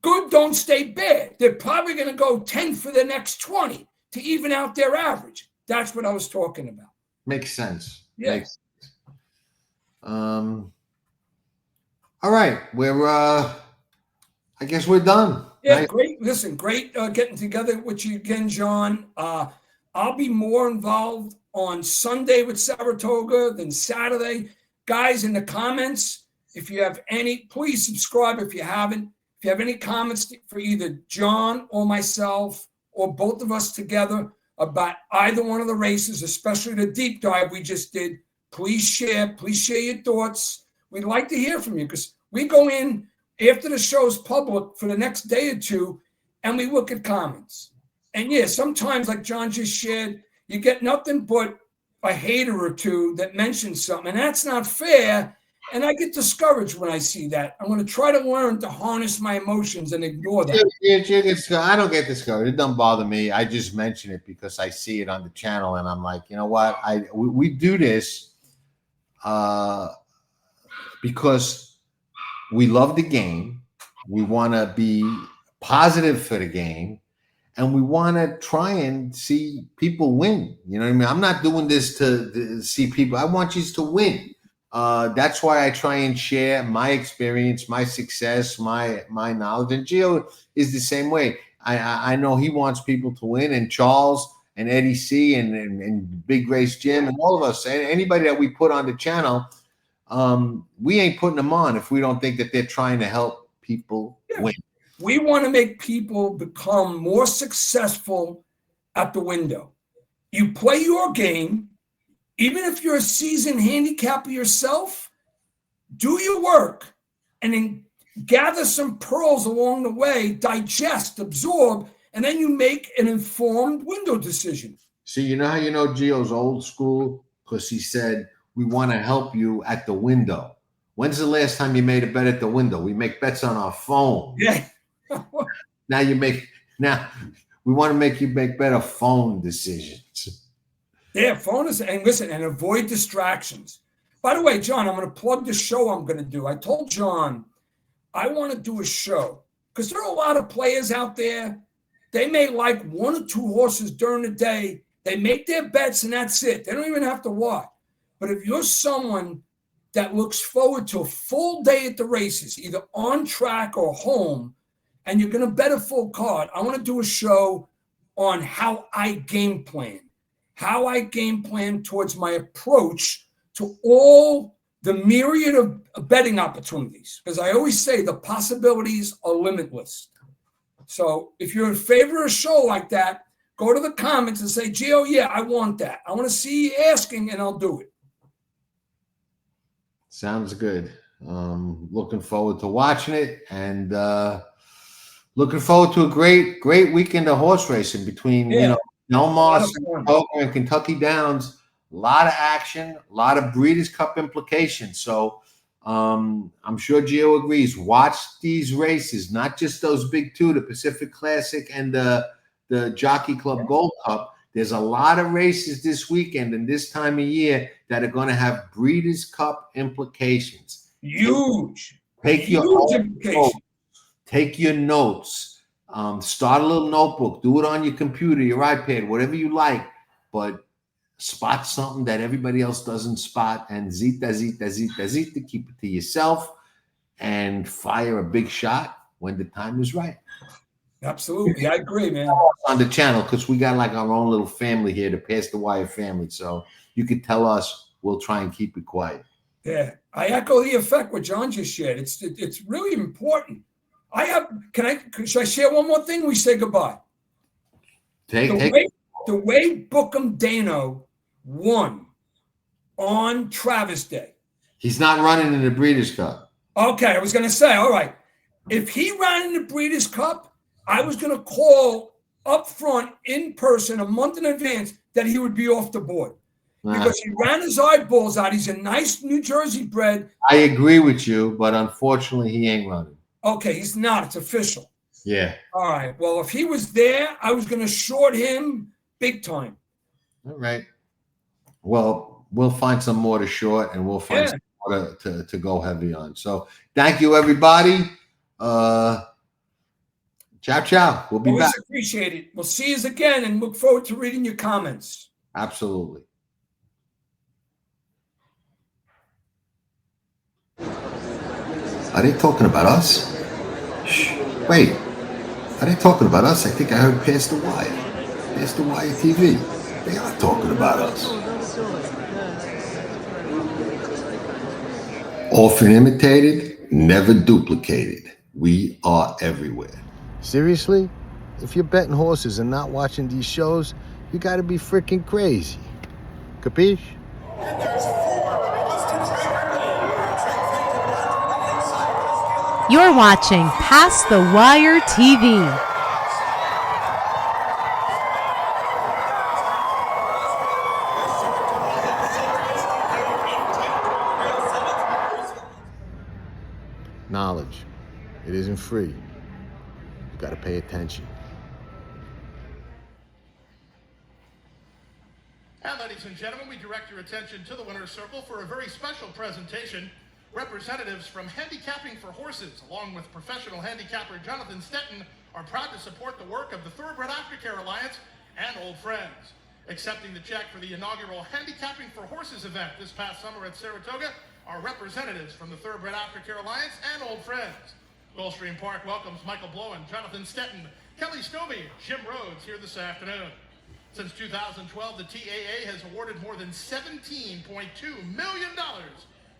Good don't stay bad. They're probably going to go 10 for the next 20 to even out their average. That's what I was talking about. Makes sense. Yeah. Makes sense. All right. I guess we're done. Yeah, Nice. great. Listen, great getting together with you again, John. I'll be more involved on Sunday with Saratoga than Saturday. Guys, in the comments, if you have any, please subscribe if you haven't. If you have any comments for either John or myself or both of us together about either one of the races, especially the deep dive we just did, please share your thoughts. We'd like to hear from you because we go in after the show's public for the next day or two and we look at comments. And yeah, sometimes like John just shared, you get nothing but a hater or two that mentions something, and that's not fair. And I get discouraged when I see that. I'm going to try to learn to harness my emotions and ignore that. I don't get discouraged. It doesn't bother me. I just mention it because I see it on the channel, and I'm like, you know what? We do this because we love the game. We want to be positive for the game, and we want to try and see people win. You know what I mean? I'm not doing this to see people. I want you to win. That's why I try and share my experience, my success, my knowledge. And Geo is the same way. I know he wants people to win, and Charles and Eddie C and Big Race Jim and all of us, and anybody that we put on the channel, we ain't putting them on if we don't think that they're trying to help people win. We want to make people become more successful at the window. You play your game. Even if you're a seasoned handicapper yourself, do your work and then gather some pearls along the way, digest, absorb, and then you make an informed window decision. See, you know how you know Geo's old school? Because he said, we want to help you at the window. When's the last time you made a bet at the window? We make bets on our phone. Yeah. Now we want to make you make better phone decisions. Yeah, phone is, and listen, and avoid distractions. By the way, John, I'm going to plug the show I'm going to do. I told John I want to do a show because there are a lot of players out there. They may like 1 or 2 horses during the day, They make their bets and that's it. They don't even have to watch. But if you're someone that looks forward to a full day at the races, either on track or home, and you're going to bet a full card, I want to do a show on how I game plan towards my approach to all the myriad of betting opportunities. Because I always say the possibilities are limitless. So if you're in favor of a show like that, go to the comments and say, Geo, yeah, I want that. I want to see you asking, and I'll do it. Sounds good. Looking forward to watching it, and looking forward to a great weekend of horse racing between Belmonte, Saratoga, and Kentucky Downs. A lot of action, a lot of Breeders' Cup implications. So I'm sure Gio agrees. Watch these races, not just those big two, the Pacific Classic and the Jockey Club Gold Cup. There's a lot of races this weekend and this time of year that are going to have Breeders' Cup implications. Huge. Take your implications. Take your notes. Start a little notebook. Do it on your computer, your iPad, whatever you like. But spot something that everybody else doesn't spot, and zita, keep it to yourself, and fire a big shot when the time is right. Absolutely. I agree, man. On the channel, because we got like our own little family here, the Pass the Wire family. So you could tell us, we'll try and keep it quiet. Yeah. I echo the effect what John just shared. It's really important. Should I share one more thing? We say goodbye. The way Bookham Dano won on Travis Day. He's not running in the Breeders' Cup. Okay, I was going to say, all right. If he ran in the Breeders' Cup, I was going to call up front in person a month in advance that he would be off the board. Because he ran his eyeballs out. He's a nice New Jersey bred. I agree with you, but unfortunately, he ain't running. Okay, he's not. It's official. Yeah. All right. Well, if he was there, I was going to short him big time. All right. Well, we'll find some more to short, and we'll find some more to go heavy on. So thank you, everybody. Ciao. We'll be back. Appreciate it. We'll see you again and look forward to reading your comments. Absolutely. Are they talking about us? Shh. Wait. Are they talking about us? I think I heard Pass the Wire. Pass the Wire TV. They are talking about us. Often imitated, never duplicated. We are everywhere. Seriously? If you're betting horses and not watching these shows, you gotta be freaking crazy. Capiche? You're watching Past the Wire TV. Knowledge. It isn't free. You gotta pay attention. And ladies and gentlemen, we direct your attention to the winner's circle for a very special presentation. Representatives from Handicapping for Horses, along with professional handicapper Jonathan Stetton, are proud to support the work of the Thoroughbred Aftercare Alliance and Old Friends. Accepting the check for the inaugural Handicapping for Horses event this past summer at Saratoga are representatives from the Thoroughbred Aftercare Alliance and Old Friends. Gulfstream Park welcomes Michael Blowen, Jonathan Stetton, Kelly Scobie, Jim Rhodes here this afternoon. Since 2012, the TAA has awarded more than $17.2 million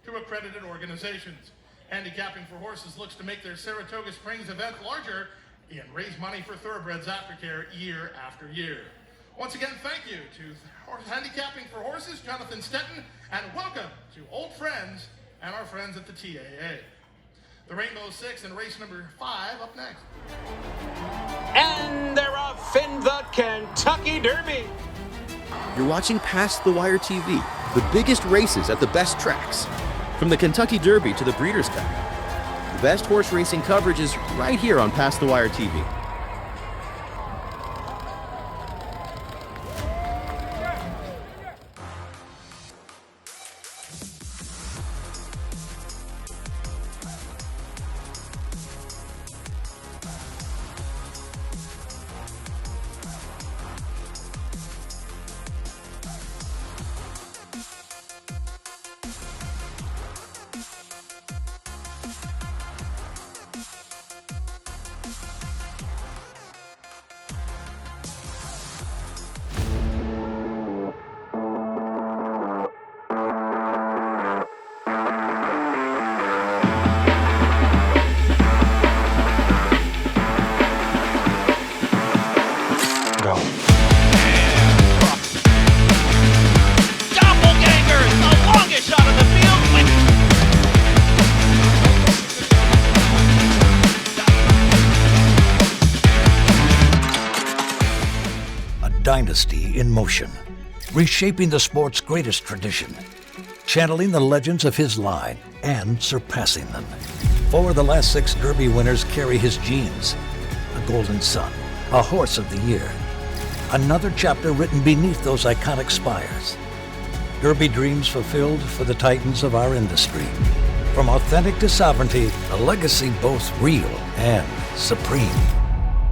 to accredited organizations. Handicapping for Horses looks to make their Saratoga Springs event larger and raise money for Thoroughbreds Aftercare year after year. Once again, thank you to Handicapping for Horses, Jonathan Stetton, and welcome to Old Friends and our friends at the TAA. The Rainbow Six and race number 5 up next. And they're off in the Kentucky Derby. You're watching Past the Wire TV, the biggest races at the best tracks. From the Kentucky Derby to the Breeders' Cup. The best horse racing coverage is right here on Past the Wire TV. dynasty in motion, reshaping the sport's greatest tradition, channeling the legends of his line and surpassing them. 4 of the last 6 Derby winners carry his genes. A Golden Son, a Horse of the Year. Another chapter written beneath those iconic spires. Derby dreams fulfilled for the titans of our industry. From authentic to sovereignty, a legacy both real and supreme.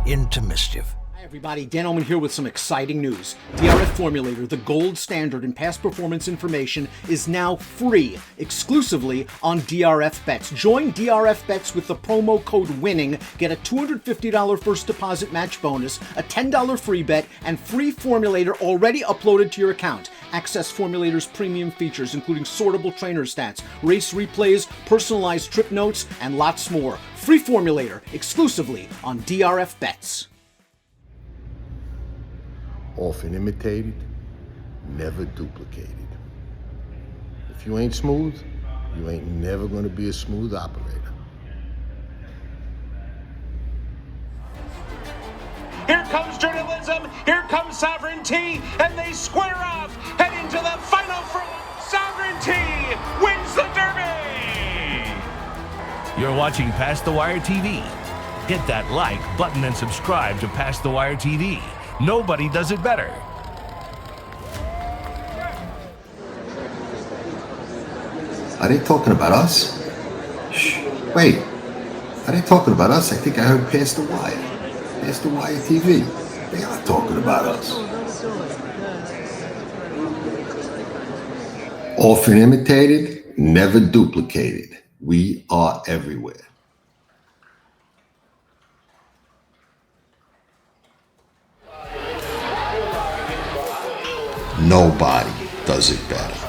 Into mischief. Hi everybody, Dan Oman here with some exciting news. DRF Formulator, the gold standard in past performance information, is now free, exclusively on DRF Bets. Join DRF Bets with the promo code WINNING, get a $250 first deposit match bonus, a $10 free bet, and free Formulator already uploaded to your account. Access Formulator's premium features, including sortable trainer stats, race replays, personalized trip notes, and lots more. Free Formulator, exclusively on DRF Bets. Often imitated, never duplicated. If you ain't smooth, you ain't never gonna be a smooth operator. Here comes journalism, here comes sovereignty, and they square off, head into the final furlong. Sovereignty wins the Derby! You're watching Past the Wire TV. Hit that like button and subscribe to Past the Wire TV. Nobody does it better. Are they talking about us? Shh. Wait. Are they talking about us? I think I heard Past the Wire. Past the Wire TV. They are talking about us. Often imitated, never duplicated. We are everywhere. Nobody does it better.